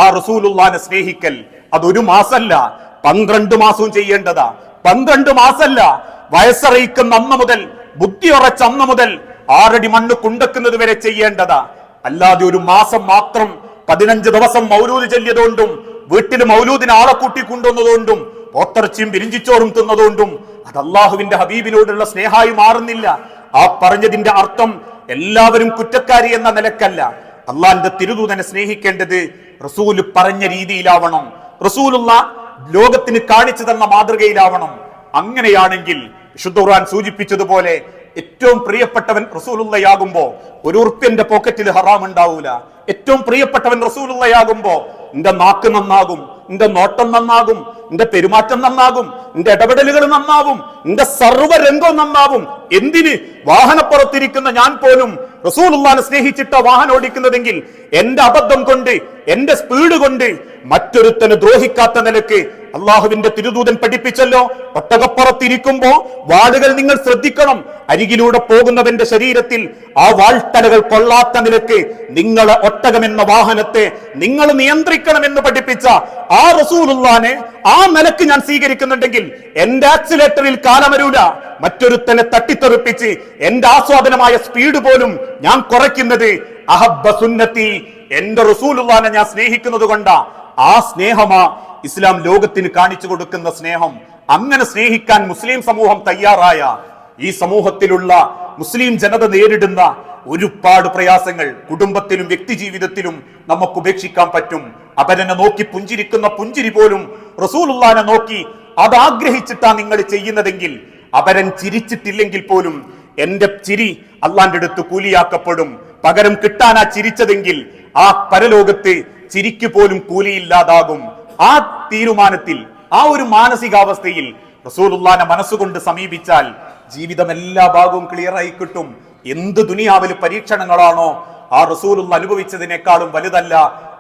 ആ റസൂലുള്ളാഹിനെ സ്നേഹിക്കൽ. അതൊരു മാസമല്ല, 12 മാസവും ചെയ്യേണ്ടതാ. 12 മാസമല്ല, വയസ്സറിയിക്കുന്ന അന്ന് മുതൽ, ബുദ്ധിയുറച്ച അന്ന് മുതൽ 6 അടി മണ്ണ് കുണ്ടക്കുന്നത് വരെ ചെയ്യേണ്ടതാ. അല്ലാതെ ഒരു മാസം മാത്രം 15 ദിവസം മൗലൂദ് ചൊല്ലിയതുകൊണ്ടും വീട്ടിൽ മൗലൂദിന് ആളെ കൂട്ടി കൊണ്ടുവന്നതുകൊണ്ടും പോത്തിറച്ചിയും പിരിഞ്ചിച്ചോറും തിന്നതുകൊണ്ടും അത് അള്ളാഹുവിന്റെ ഹബീബിനോടുള്ള സ്നേഹമായി മാറുന്നില്ല. ആ പറഞ്ഞതിന്റെ അർത്ഥം എല്ലാവരും കുറ്റക്കാരി എന്ന നിലക്കല്ല. അള്ളാഹിന്റെ തിരുദൂതനെ സ്നേഹിക്കേണ്ടത് റസൂല് പറഞ്ഞ രീതിയിലാവണം, റസൂലുള്ള ലോകത്തിന് കാണിച്ചു തന്ന മാതൃകയിലാവണം. അങ്ങനെയാണെങ്കിൽ വിശുദ്ധ ഖുർആൻ സൂചിപ്പിച്ചതുപോലെ ഏറ്റവും പ്രിയപ്പെട്ടവൻ റസൂലുള്ളയാകുമ്പോ ഒരു ഉറുപ്പ്യന്റെ പോക്കറ്റിൽ ഹറാം ഉണ്ടാവൂല. ഏറ്റവും പ്രിയപ്പെട്ടവൻ റസൂലുള്ളയാകുമ്പോ നിന്റെ നാക്ക് നന്നാകും, നിന്റെ നോട്ടം നന്നാകും, നിന്റെ പെരുമാറ്റം നന്നാകും, നിന്റെ ഇടപെടലുകൾ നന്നാവും, നിന്റെ സർവ്വരംഗവും നന്നാവും. എന്തിന്? വാഹനപ്പുറത്തിരിക്കുന്ന ഞാൻ പോലും റസൂലുള്ളാഹിനെ സ്നേഹിച്ചിട്ട വാഹനം ഓടിക്കുന്നതെങ്കിൽ എന്റെ അബദ്ധം കൊണ്ട്, എന്റെ സ്പീഡ് കൊണ്ട് മറ്റൊരുത്തന് ദ്രോഹിക്കാത്ത നിലക്ക് അള്ളാഹുവിന്റെ തിരുദൂതൻ പഠിപ്പിച്ചല്ലോ. ഒട്ടകപ്പുറത്തിരിക്കുമ്പോ വാളുകൾ നിങ്ങൾ ശ്രദ്ധിക്കണം. അരികിലൂടെ പോകുന്നവന്റെ ശരീരത്തിൽ ആ വാൾത്തലകൾ കൊള്ളാത്ത നിലക്ക് നിങ്ങളെ ഒട്ടകമെന്ന വാഹനത്തെ നിങ്ങൾ നിയന്ത്രിക്കണമെന്ന് പഠിപ്പിച്ച ആ റസൂലുള്ളാഹിനെ ആ നിലക്ക് ഞാൻ സ്വീകരിക്കുന്നുണ്ടെങ്കിൽ എന്റെ ആക്സിലേറ്ററിൽ കാലമരൂല. മറ്റൊരുത്തനെ തട്ടിത്തെറിപ്പിച്ച് എന്റെ ആസ്വാദനമായ സ്പീഡ് പോലും ഞാൻ കുറയ്ക്കുന്നത് അഹബ്ബ സുന്നത്തി, എന്റെ റസൂലുള്ളാഹിനെ ഞാൻ സ്നേഹിക്കുന്നത് കൊണ്ടാ. ആ സ്നേഹമാ ഇസ്ലാം ലോകത്തിന് കാണിച്ചു കൊടുക്കുന്ന സ്നേഹം. അങ്ങനെ സ്നേഹിക്കാൻ മുസ്ലിം സമൂഹം തയ്യാറായ ഈ സമൂഹത്തിലുള്ള മുസ്ലിം ജനത നേരിടുന്ന ഒരുപാട് പ്രയാസങ്ങൾ കുടുംബത്തിലും വ്യക്തി ജീവിതത്തിലും നമുക്ക് ഉപേക്ഷിക്കാൻ പറ്റും. അവരെന്നെ നോക്കി പുഞ്ചിരിക്കുന്ന പുഞ്ചിരി പോലും റസൂലുള്ളാഹിനെ നോക്കി അത് ആഗ്രഹിച്ചിട്ടാ നിങ്ങൾ ചെയ്യുന്നതെങ്കിൽ, അവരൻ ചിരിച്ചിട്ടില്ലെങ്കിൽ പോലും എന്റെ ചിരി അള്ളാന്റെ അടുത്ത് കൂലിയാക്കപ്പെടും. പകരം കിട്ടാനാ ചിരിച്ചതെങ്കിൽ ആ പരലോകത്ത് ചിരിക്ക് പോലും കൂലിയില്ലാതാകും. ആ തീരുമാനത്തിൽ, ആ ഒരു മാനസികാവസ്ഥയിൽ റസൂലുള്ളാഹിനെ മനസ്സുകൊണ്ട് സമീപിച്ചാൽ ജീവിതം എല്ലാ ഭാഗവും ക്ലിയർ ആയി കിട്ടും. എന്ത് ദുനിയാവിൽ പരീക്ഷണങ്ങളാണോ ആ റസൂലുള്ള അനുഭവിച്ചതിനേക്കാളും വലുതല്ല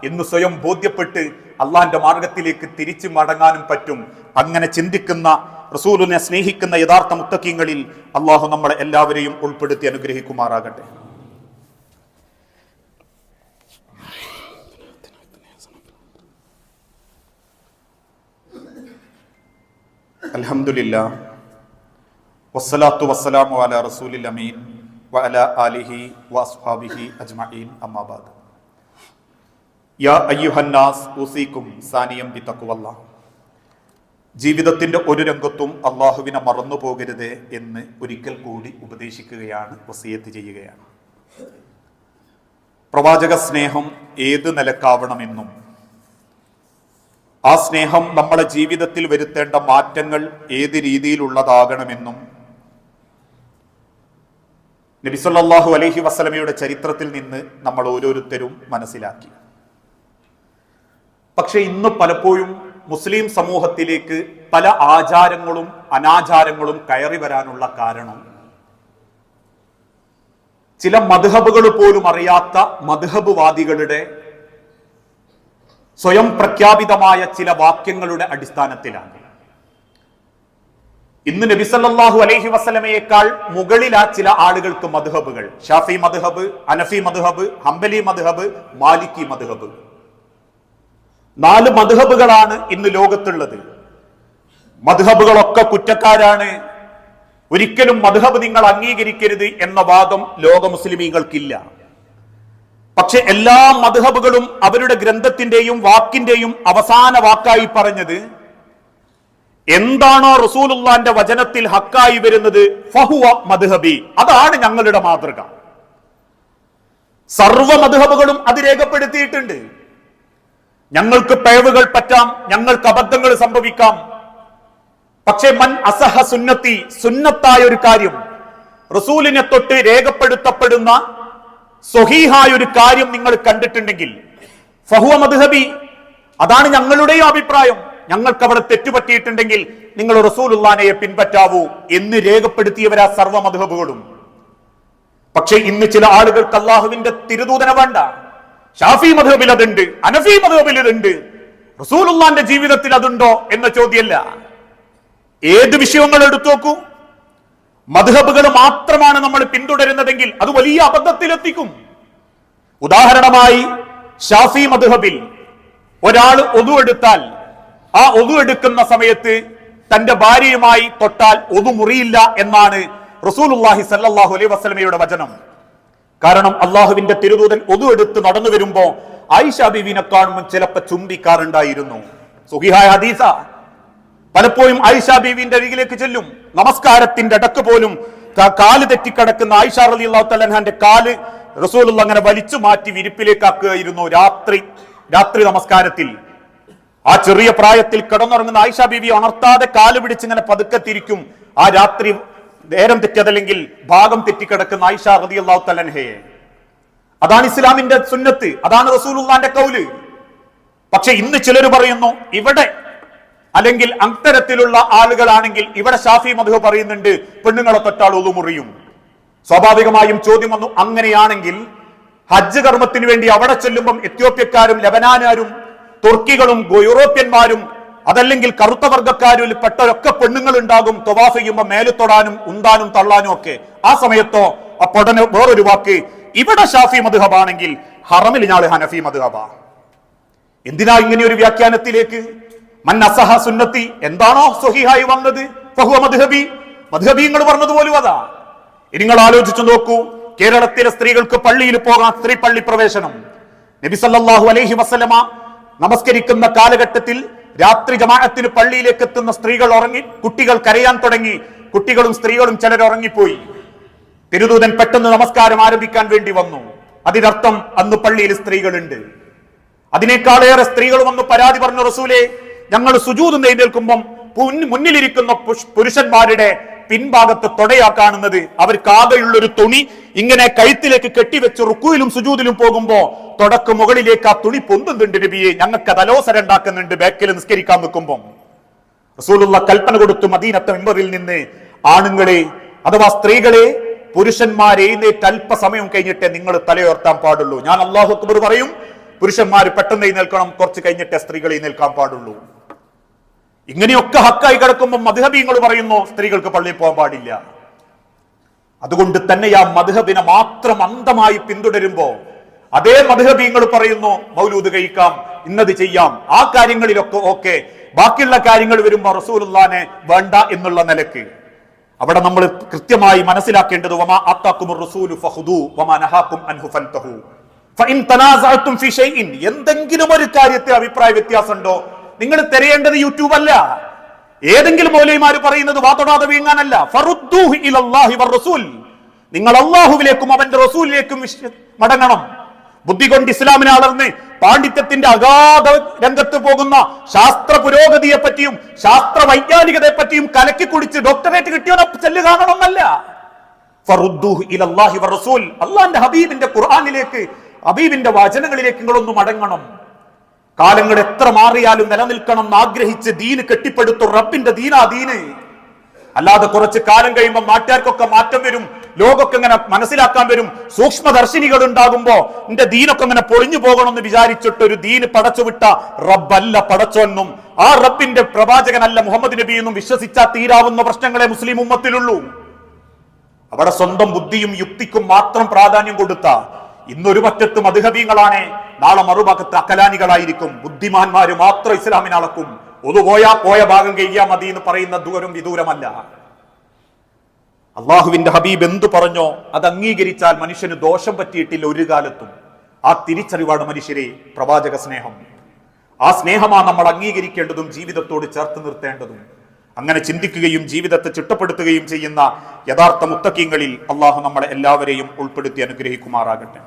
എന്ന് സ്വയം ബോധ്യപ്പെട്ട് അള്ളാഹിന്റെ മാർഗത്തിലേക്ക് തിരിച്ചു മടങ്ങാനും പറ്റും. അങ്ങനെ ചിന്തിക്കുന്ന, റസൂലിനെ സ്നേഹിക്കുന്ന യഥാർത്ഥ മുത്തഖീങ്ങളിൽ അള്ളാഹു നമ്മളെ എല്ലാവരെയും ഉൾപ്പെടുത്തി അനുഗ്രഹിക്കുമാറാകട്ടെ. അൽഹംദുലില്ലാ വസ്സലാത്തു വസ്സലാമു അലാ റസൂലിൽ അമീൻ വഅലാ ആലിഹി വഅസ്ഹാബിഹി അജ്മഈൻ. അമ്മാ ബഅദ്. യാ അയ്യുഹന്നാസ് ഊസീകും സാനിയം ബിതഖ്വല്ലാഹ്. ജീവിതത്തിന്റെ ഒരു രംഗത്തും അള്ളാഹുവിനെ മറന്നു പോകരുത് എന്ന് ഒരിക്കൽ കൂടി ഉപദേശിക്കുകയാണ്, വസിയത്ത് ചെയ്യുകയാണ്. പ്രവാചക സ്നേഹം ഏത് നിലക്കാവണമെന്നും ആ സ്നേഹം നമ്മുടെ ജീവിതത്തിൽ വരുത്തേണ്ട മാറ്റങ്ങൾ ഏത് രീതിയിലുള്ളതാകണമെന്നും നബി സല്ലല്ലാഹു അലൈഹി വസല്ലമയുടെ ചരിത്രത്തിൽ നിന്ന് നമ്മൾ ഓരോരുത്തരും മനസ്സിലാക്കി. പക്ഷെ ഇന്ന് പലപ്പോഴും മുസ്ലിം സമൂഹത്തിലേക്ക് പല ആചാരങ്ങളും അനാചാരങ്ങളും കയറി വരാനുള്ള കാരണം ചില മദ്ഹബുകൾ പോലും അറിയാത്ത മദ്ഹബുവാദികളുടെ സ്വയം പ്രഖ്യാപിതമായ ചില വാക്യങ്ങളുടെ അടിസ്ഥാനത്തിലാണ്. ഇന്ന് നബി സല്ലല്ലാഹു അലൈഹി വസല്ലമയേക്കാൾ മുകളിലാ ചില ആളുകൾക്ക് മദ്ഹബുകൾ. ഷാഫി മദ്ഹബ്, ഹനഫി മദ്ഹബ്, ഹംബലി മദ്ഹബ്, മാലിക്കി മദ്ഹബ്. 4 മദ്ഹബുകളാണ് ഇന്ന് ലോകത്തുള്ളത്. മദ്ഹബുകളൊക്കെ കുറ്റക്കാരാണ്, ഒരിക്കലും മദ്ഹബ് നിങ്ങൾ അംഗീകരിക്കരുത് എന്ന വാദം ലോക മുസ്ലിമീങ്ങൾക്കില്ല. പക്ഷെ എല്ലാ മദ്ഹബുകളും അവരുടെ ഗ്രന്ഥത്തിന്റെയും വാക്കിന്റെയും അവസാന വാക്കായി പറഞ്ഞത് എന്താണോ റസൂലുള്ളാഹിന്റെ വചനത്തിൽ ഹക്കായി വരുന്നത് ഫഹുവ മദ്ഹബി, അതാണ് ഞങ്ങളുടെ മാതൃക. സർവ മദ്ഹബുകളും അത് രേഖപ്പെടുത്തിയിട്ടുണ്ട്. ഞങ്ങൾക്ക് പിഴവുകൾ പറ്റാം, ഞങ്ങൾക്ക് അബദ്ധങ്ങൾ സംഭവിക്കാം. പക്ഷെ മൻ അസഹ സുന്നത്തി, സുന്നത്തായ ഒരു കാര്യം, റസൂലിനെ തൊട്ട് രേഖപ്പെടുത്തപ്പെടുന്ന സ്വഹീഹായ ഒരു കാര്യം നിങ്ങൾ കണ്ടിട്ടുണ്ടെങ്കിൽ ഫഹുവ മദ്ഹബി, അതാണ് ഞങ്ങളുടെയും അഭിപ്രായം. ഞങ്ങൾക്ക് അവിടെ തെറ്റുപറ്റിയിട്ടുണ്ടെങ്കിൽ നിങ്ങൾ റസൂലുള്ളാഹിനെ പിൻപറ്റാവൂ എന്ന് രേഖപ്പെടുത്തിയവരാ സർവ്വ മദ്ഹബുകളും. പക്ഷെ ഇന്ന് ചില ആളുകൾക്ക് അള്ളാഹുവിന്റെ തിരുദൂതനെ വേണ്ട. ഷാഫി മദ്ഹബിൽ അതുണ്ട്, ഹനഫി മദ്ഹബിൽ അതുണ്ട്, റസൂലുള്ളാഹിന്റെ ജീവിതത്തിൽ അതുണ്ടോ എന്ന ചോദ്യമല്ല. ഏത് വിഷയങ്ങൾ എടുത്തു നോക്കൂ, മദ്ഹബുകൾ മാത്രമാണ് നമ്മൾ പിന്തുടരുന്നതെങ്കിൽ അത് വലിയ അബദ്ധത്തിലെത്തിക്കും. ഉദാഹരണമായി ഷാഫി മദ്ഹബിൽ ഒരാൾ ഒദു എടുത്താൽ ആ ഒദു എടുക്കുന്ന സമയത്ത് തന്റെ ഭാര്യയുമായി തൊട്ടാൽ ഒദു മുറിയില്ല എന്നാണ് റസൂലുള്ളാഹി സ്വല്ലല്ലാഹു അലൈഹി വസല്ലമയുടെ വചനം. കാരണം അള്ളാഹുവിന്റെ തിരുദൂതൻ ഒദു എടുത്ത് നടന്നു വരുമ്പോ ആയിഷ ബീവിനെ കാണുമ്പോൾ ചിലപ്പോ ചുംബിക്കാറുണ്ടായിരുന്നു. സ്വഹീഹായ ഹദീസ. പലപ്പോഴും ആയിഷ ബീവിന്റെ അരികിലേക്ക് ചെല്ലും. നമസ്കാരത്തിന്റെ ഇടക്ക് പോലും കാല് തെറ്റിക്കിടക്കുന്ന ആയിഷ റളിയല്ലാഹു തആല അൻഹാന്റെ കാല് റസൂലുള്ള അങ്ങനെ വലിച്ചു മാറ്റി വിരിപ്പിലേക്കാക്കുകയായിരുന്നു രാത്രി നമസ്കാരത്തിൽ. ആ ചെറിയ പ്രായത്തിൽ കിടന്നുറങ്ങുന്ന ആയിഷ ബീവി ഉണർത്താതെ കാല് പിടിച്ചിങ്ങനെ പതുക്കെ തിരിക്കും. ആ രാത്രി നേരം തെറ്റിയതല്ലെങ്കിൽ ഭാഗം തെറ്റിക്കിടക്കുന്ന ആയിഷ റളിയല്ലാഹു തആല അൻഹയെ. അതാണ് ഇസ്ലാമിന്റെ സുന്നത്ത്, അതാണ് റസൂലുള്ളാന്റെ കൗല്. പക്ഷെ ഇന്ന് ചിലർ പറയുന്നു ഇവിടെ അല്ലെങ്കിൽ അത്തരത്തിലുള്ള ആളുകളാണെങ്കിൽ ഇവിടെ ഷാഫി മദ്ഹബ് പറയുന്നുണ്ട് പെണ്ണുങ്ങളെ തൊട്ടാൽ ഒദു മുറിയും. സ്വാഭാവികമായും ചോദ്യം വന്നു, അങ്ങനെയാണെങ്കിൽ ഹജ്ജ് കർമ്മത്തിന് വേണ്ടി അവിടെ ചെല്ലുമ്പം എത്യോപ്യക്കാരും ലബനാനാരും തുർക്കികളും യൂറോപ്യന്മാരും അതല്ലെങ്കിൽ കറുത്ത വർഗ്ഗക്കാരിൽ പെട്ടവരൊക്കെ പെണ്ണുങ്ങൾ ഉണ്ടാകും തവാഫ് ചെയ്യുമ്പോൾ മേല് തൊടാനും ഉന്താനും തള്ളാനും ഒക്കെ. ആ സമയത്തോ അപ്പൊടനെ വേറൊരു വാക്ക്, ഇവിടെ ഷാഫി മദ്ഹബാണെങ്കിൽ ഹറമിൽ ഞാള് ഹനഫി മദ്ഹബ. എന്തിനാ ഇങ്ങനെ ഒരു വ്യാഖ്യാനത്തിലേക്ക്? മൻ അസഹ സുന്നത്തി, എന്താണോ സ്വഹീഹായി വന്നത് ഫഹുവ മദ്ഹബി, മദ്ഹബിങ്ങൾ പറഞ്ഞതുപോലും അതാ. ഇനി നിങ്ങൾ ആലോചിച്ചു നോക്കൂ, കേരളത്തിലെ സ്ത്രീകൾക്ക് പള്ളിയിൽ പോകാൻ സ്ത്രീ പള്ളി പ്രവേശനം. നബി സല്ലല്ലാഹു അലൈഹി വസല്ലമ നമസ്കരിക്കുന്ന കാലഘട്ടത്തിൽ രാത്രി ജമാഅത്തിന് പള്ളിയിലേക്ക് എത്തുന്ന സ്ത്രീകൾ ഉറങ്ങി, കുട്ടികൾ കരയാൻ തുടങ്ങി. കുട്ടികളും സ്ത്രീകളും ചിലർ ഉറങ്ങിപ്പോയി. തിരുദൂതൻ പെട്ടെന്ന് നമസ്കാരം ആരംഭിക്കാൻ വേണ്ടി വന്നു. അതിനർത്ഥം അന്ന് പള്ളിയിൽ സ്ത്രീകളുണ്ട്. അതിനേക്കാളേറെ സ്ത്രീകൾ വന്ന് പരാതി പറഞ്ഞു, റസൂലേ, ഞങ്ങൾ സുജൂദ് എഴുന്നേൽക്കുമ്പം മുന്നിലിരിക്കുന്ന പുരുഷന്മാരുടെ പിൻഭാഗത്ത് തൊടയാ കാണുന്നത്. അവർക്ക് ആകെയുള്ളൊരു തുണി ഇങ്ങനെ കഴുത്തിലേക്ക് കെട്ടിവെച്ച് റുക്കുവിലും സുജൂദിലും പോകുമ്പോ തുടക്ക് മുകളിലേക്ക് ആ തുണി പൊന്തുന്നുണ്ട് നബിയെ, ഞങ്ങൾക്ക് അത് അലോസരം ഉണ്ടാക്കുന്നുണ്ട് ബാക്കിൽ നിസ്കരിക്കാൻ നിൽക്കുമ്പം. റസൂലുള്ള കൽപ്പന കൊടുത്തു മദീനത്തെ മിമ്പറിൽ നിന്ന്, ആണുങ്ങളെ അഥവാ സ്ത്രീകളെ, പുരുഷന്മാരെ എഴുന്നേറ്റ് അല്പസമയം കഴിഞ്ഞിട്ടേ നിങ്ങൾ തലയുയർത്താൻ പാടുള്ളൂ. ഞാൻ അല്ലാഹു അക്ബർ പറയും, പുരുഷന്മാർ പെട്ടെന്ന് എഴുന്നേൽക്കണം, കുറച്ച് കഴിഞ്ഞിട്ടേ സ്ത്രീകൾ എഴുന്നേൽക്കാൻ പാടുള്ളൂ. ഇങ്ങനെയൊക്കെ ഹക്കായി കിടക്കുമ്പോൾ മദ്ഹബിങ്ങൾ പറയുന്നു സ്ത്രീകൾക്ക് പള്ളിയിൽ പോകാൻ പാടില്ല. അതുകൊണ്ട് തന്നെ ആ മദ്ഹബിനെ മാത്രം അന്ധമായി പിന്തുടരുമ്പോ അതേ മദ്ഹബിങ്ങൾ പറയുന്നു മൗലൂദ് കഴിക്കാം, ഇന്നത് ചെയ്യാം, ആ കാര്യങ്ങളിലൊക്കെ ഓക്കെ, ബാക്കിയുള്ള കാര്യങ്ങൾ വരുമ്പോ റസൂലുള്ളാനെ വേണ്ട എന്നുള്ള നിലക്ക്. അവിടെ നമ്മൾ കൃത്യമായി മനസ്സിലാക്കേണ്ടത് വമാ ആതാകുമുർ റസൂലു ഫഖുദൂ വമാ നഹാകും അൻഹു ഫൻതഹൂ ഫഇൻ തനാസഅതും ഫീ ഷൈഇൻ, എന്തെങ്കിലും ഒരു കാര്യത്തിൽ അഭിപ്രായ വ്യത്യാസമുണ്ടോ, നിങ്ങൾ തിരയേണ്ടത് യൂട്യൂബ് അല്ല, ഏതെങ്കിലും മൗലവിമാർ പറയുന്നത് വാതൊടാതെ വീങ്ങാനല്ല. ഫറുദ്ദൂഹു ഇലല്ലാഹി വറസൂൽ, നിങ്ങൾ അല്ലാഹുവിലേക്കും അവന്റെ റസൂലിലേക്കും മടങ്ങണം. ബുദ്ധി കൊണ്ട് ഇസ്ലാമിനെ അളർന്ന് പാണ്ഡിത്യത്തിന്റെ അഗാധ രംഗത്ത് പോകുന്ന ശാസ്ത്ര പുരോഗതിയെ പറ്റിയും ശാസ്ത്ര വൈജ്ഞാനികതയെ പറ്റിയും കലക്കി കുടിച്ച് ഡോക്ടറേറ്റ് കിട്ടിയവനെ ചെല്ല് കാണണമെന്നല്ല. ഫറുദ്ദൂഹു ഇലല്ലാഹി വറസൂൽ, അല്ലാഹുവിന്റെ ഹബീബിന്റെ ഖുർആനിലേക്ക്, ഹബീബിന്റെ വചനങ്ങളിലേക്ക് നിങ്ങളൊന്ന് മടങ്ങണം. കാലങ്ങൾ എത്ര മാറിയാലും നിലനിൽക്കണം എന്ന് ആഗ്രഹിച്ച് ദീന് കെട്ടിപ്പടുത്തു. റബ്ബിന്റെ ദീനാ ദീന്. അല്ലാതെ കുറച്ച് കാലം കഴിയുമ്പോൾ നാട്ടുകാർക്കൊക്കെ മാറ്റം വരും, ലോകമൊക്കെ ഇങ്ങനെ മനസ്സിലാക്കാൻ വരും, സൂക്ഷ്മദർശിനികൾ ഉണ്ടാകുമ്പോ എന്റെ ദീനൊക്കെ ഇങ്ങനെ പൊളിഞ്ഞു പോകണമെന്ന് വിചാരിച്ചിട്ട് ഒരു ദീന് പടച്ചുവിട്ട റബ്ബല്ല പടച്ചോന്നും ആ റബ്ബിന്റെ പ്രവാചകനല്ല മുഹമ്മദ് നബി എന്നും വിശ്വസിച്ചാൽ തീരാവുന്ന പ്രശ്നങ്ങളെ മുസ്ലിം ഉമ്മത്തിലുള്ളൂ. അവിടെ സ്വന്തം ബുദ്ധിയും യുക്തിക്കും മാത്രം പ്രാധാന്യം കൊടുത്ത ഇന്നൊരു പറ്റത്ത് മദ്ഹബീങ്ങളാണ്, നാളെ മറുഭാഗത്ത് അക്കലാനികളായിരിക്കും. ബുദ്ധിമാന്മാര് മാത്രം ഇസ്ലാമിനെ അളക്കും. ഒന്ന് പോയ ഭാഗം കഴിയാ മതി എന്ന് പറയുന്ന ദൂരം വിദൂരമല്ല. അള്ളാഹുവിന്റെ ഹബീബ് എന്തു പറഞ്ഞോ അത് അംഗീകരിച്ചാൽ മനുഷ്യന് ദോഷം പറ്റിയിട്ടില്ല ഒരു കാലത്തും. ആ തിരിച്ചറിവാണ് മനുഷ്യരെ പ്രവാചക സ്നേഹം. ആ സ്നേഹമാണ് നമ്മൾ അംഗീകരിക്കേണ്ടതും ജീവിതത്തോട് ചേർത്ത് നിർത്തേണ്ടതും. അങ്ങനെ ചിന്തിക്കുകയും ജീവിതത്തെ ചിട്ടപ്പെടുത്തുകയും ചെയ്യുന്ന യഥാർത്ഥ മുത്തഖീങ്ങളിൽ അള്ളാഹു നമ്മളെ എല്ലാവരെയും ഉൾപ്പെടുത്തി അനുഗ്രഹിക്കുമാറാകട്ടെ.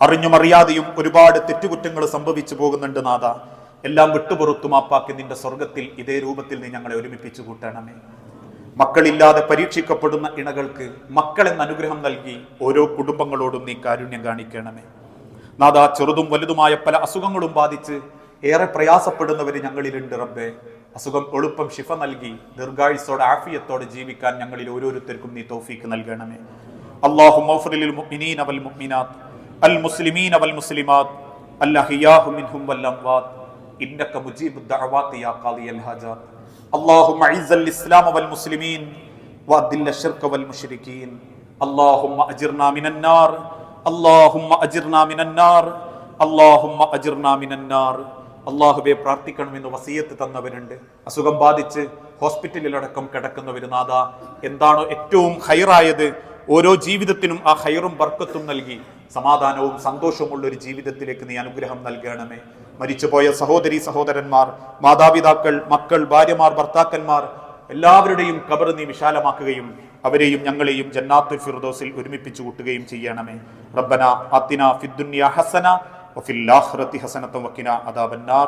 അറിഞ്ഞും അറിയാതെയും ഒരുപാട് തെറ്റുകുറ്റങ്ങൾ സംഭവിച്ചു പോകുന്നുണ്ട് നാഥ. എല്ലാം വിട്ടുപുറത്തു മാപ്പാക്കി നിന്റെ സ്വർഗത്തിൽ ഇതേ രൂപത്തിൽ നീ ഞങ്ങളെ ഒരുമിപ്പിച്ചു കൂട്ടണമേ. മക്കളില്ലാതെ പരീക്ഷിക്കപ്പെടുന്ന ഇണകൾക്ക് മക്കളെന്ന അനുഗ്രഹം നൽകി ഓരോ കുടുംബങ്ങളോടും നീ കാരുണ്യം കാണിക്കണമേ നാഥ. ചെറുതും വലുതുമായ പല അസുഖങ്ങളും ബാധിച്ച് ഏറെ പ്രയാസപ്പെടുന്നവര് ഞങ്ങളിലുണ്ട് റബ്ബേ. അസുഖം എളുപ്പം ശിഫ നൽകി ദീർഘായുസ്സോടെ ആഫിയത്തോടെ ജീവിക്കാൻ ഞങ്ങളിൽ ഓരോരുത്തർക്കും നീ തൗഫീക്ക് നൽകണമേ. അല്ലാഹുമ്മ ഗ്ഫിർ ലിൽ മുഅ്മിനീന വൽ മുഅ്മിനാത്ത് അൽ മുസ്ലിമീന വൽ മുസ്ലിമാത്ത് അൽഅഹ്യാഉ മിൻഹും വൽ അംവാത്ത് ഇന്നക മുജീബുദ് ദഅവാതി യാ ഖാദിയൽ ഹാജാത്ത്. اللهم اعز الاسلام والمسلمين وأذل الشرك والمشركين اللهم أجرنا من النار اللهم أجرنا من النار اللهم أجرنا من النار അള്ളാഹുവെ പ്രാർത്ഥിക്കണമെന്ന് വസിയത്ത് തന്നവരുണ്ട്. അസുഖം ബാധിച്ച് ഹോസ്പിറ്റലിലടക്കം കിടക്കുന്നവർ നാഥ, എന്താണോ ഏറ്റവും ഹൈറായത് ഓരോ ജീവിതത്തിനും ആ ഹൈറും ബർക്കത്തും നൽകി സമാധാനവും സന്തോഷവുമുള്ള ഒരു ജീവിതത്തിലേക്ക് നീ അനുഗ്രഹം നൽകണമേ. മരിച്ചുപോയ സഹോദരി സഹോദരന്മാർ, മാതാപിതാക്കൾ, മക്കൾ, ഭാര്യമാർ, ഭർത്താക്കന്മാർ എല്ലാവരുടെയും ഖബർ നീ വിശാലമാക്കുകയും അവരെയും ഞങ്ങളെയും ജന്നാത്തുൽ ഫിർദൗസിൽ ഒരുമിപ്പിച്ചു കൂട്ടുകയും ചെയ്യണമേ. റബ്ബന ആതിനാ ഫിദ്ദുനിയ ഹസന വഫിൽ ആഖിറതി ഹസനത വഖിനാ അദാബന്നാർ.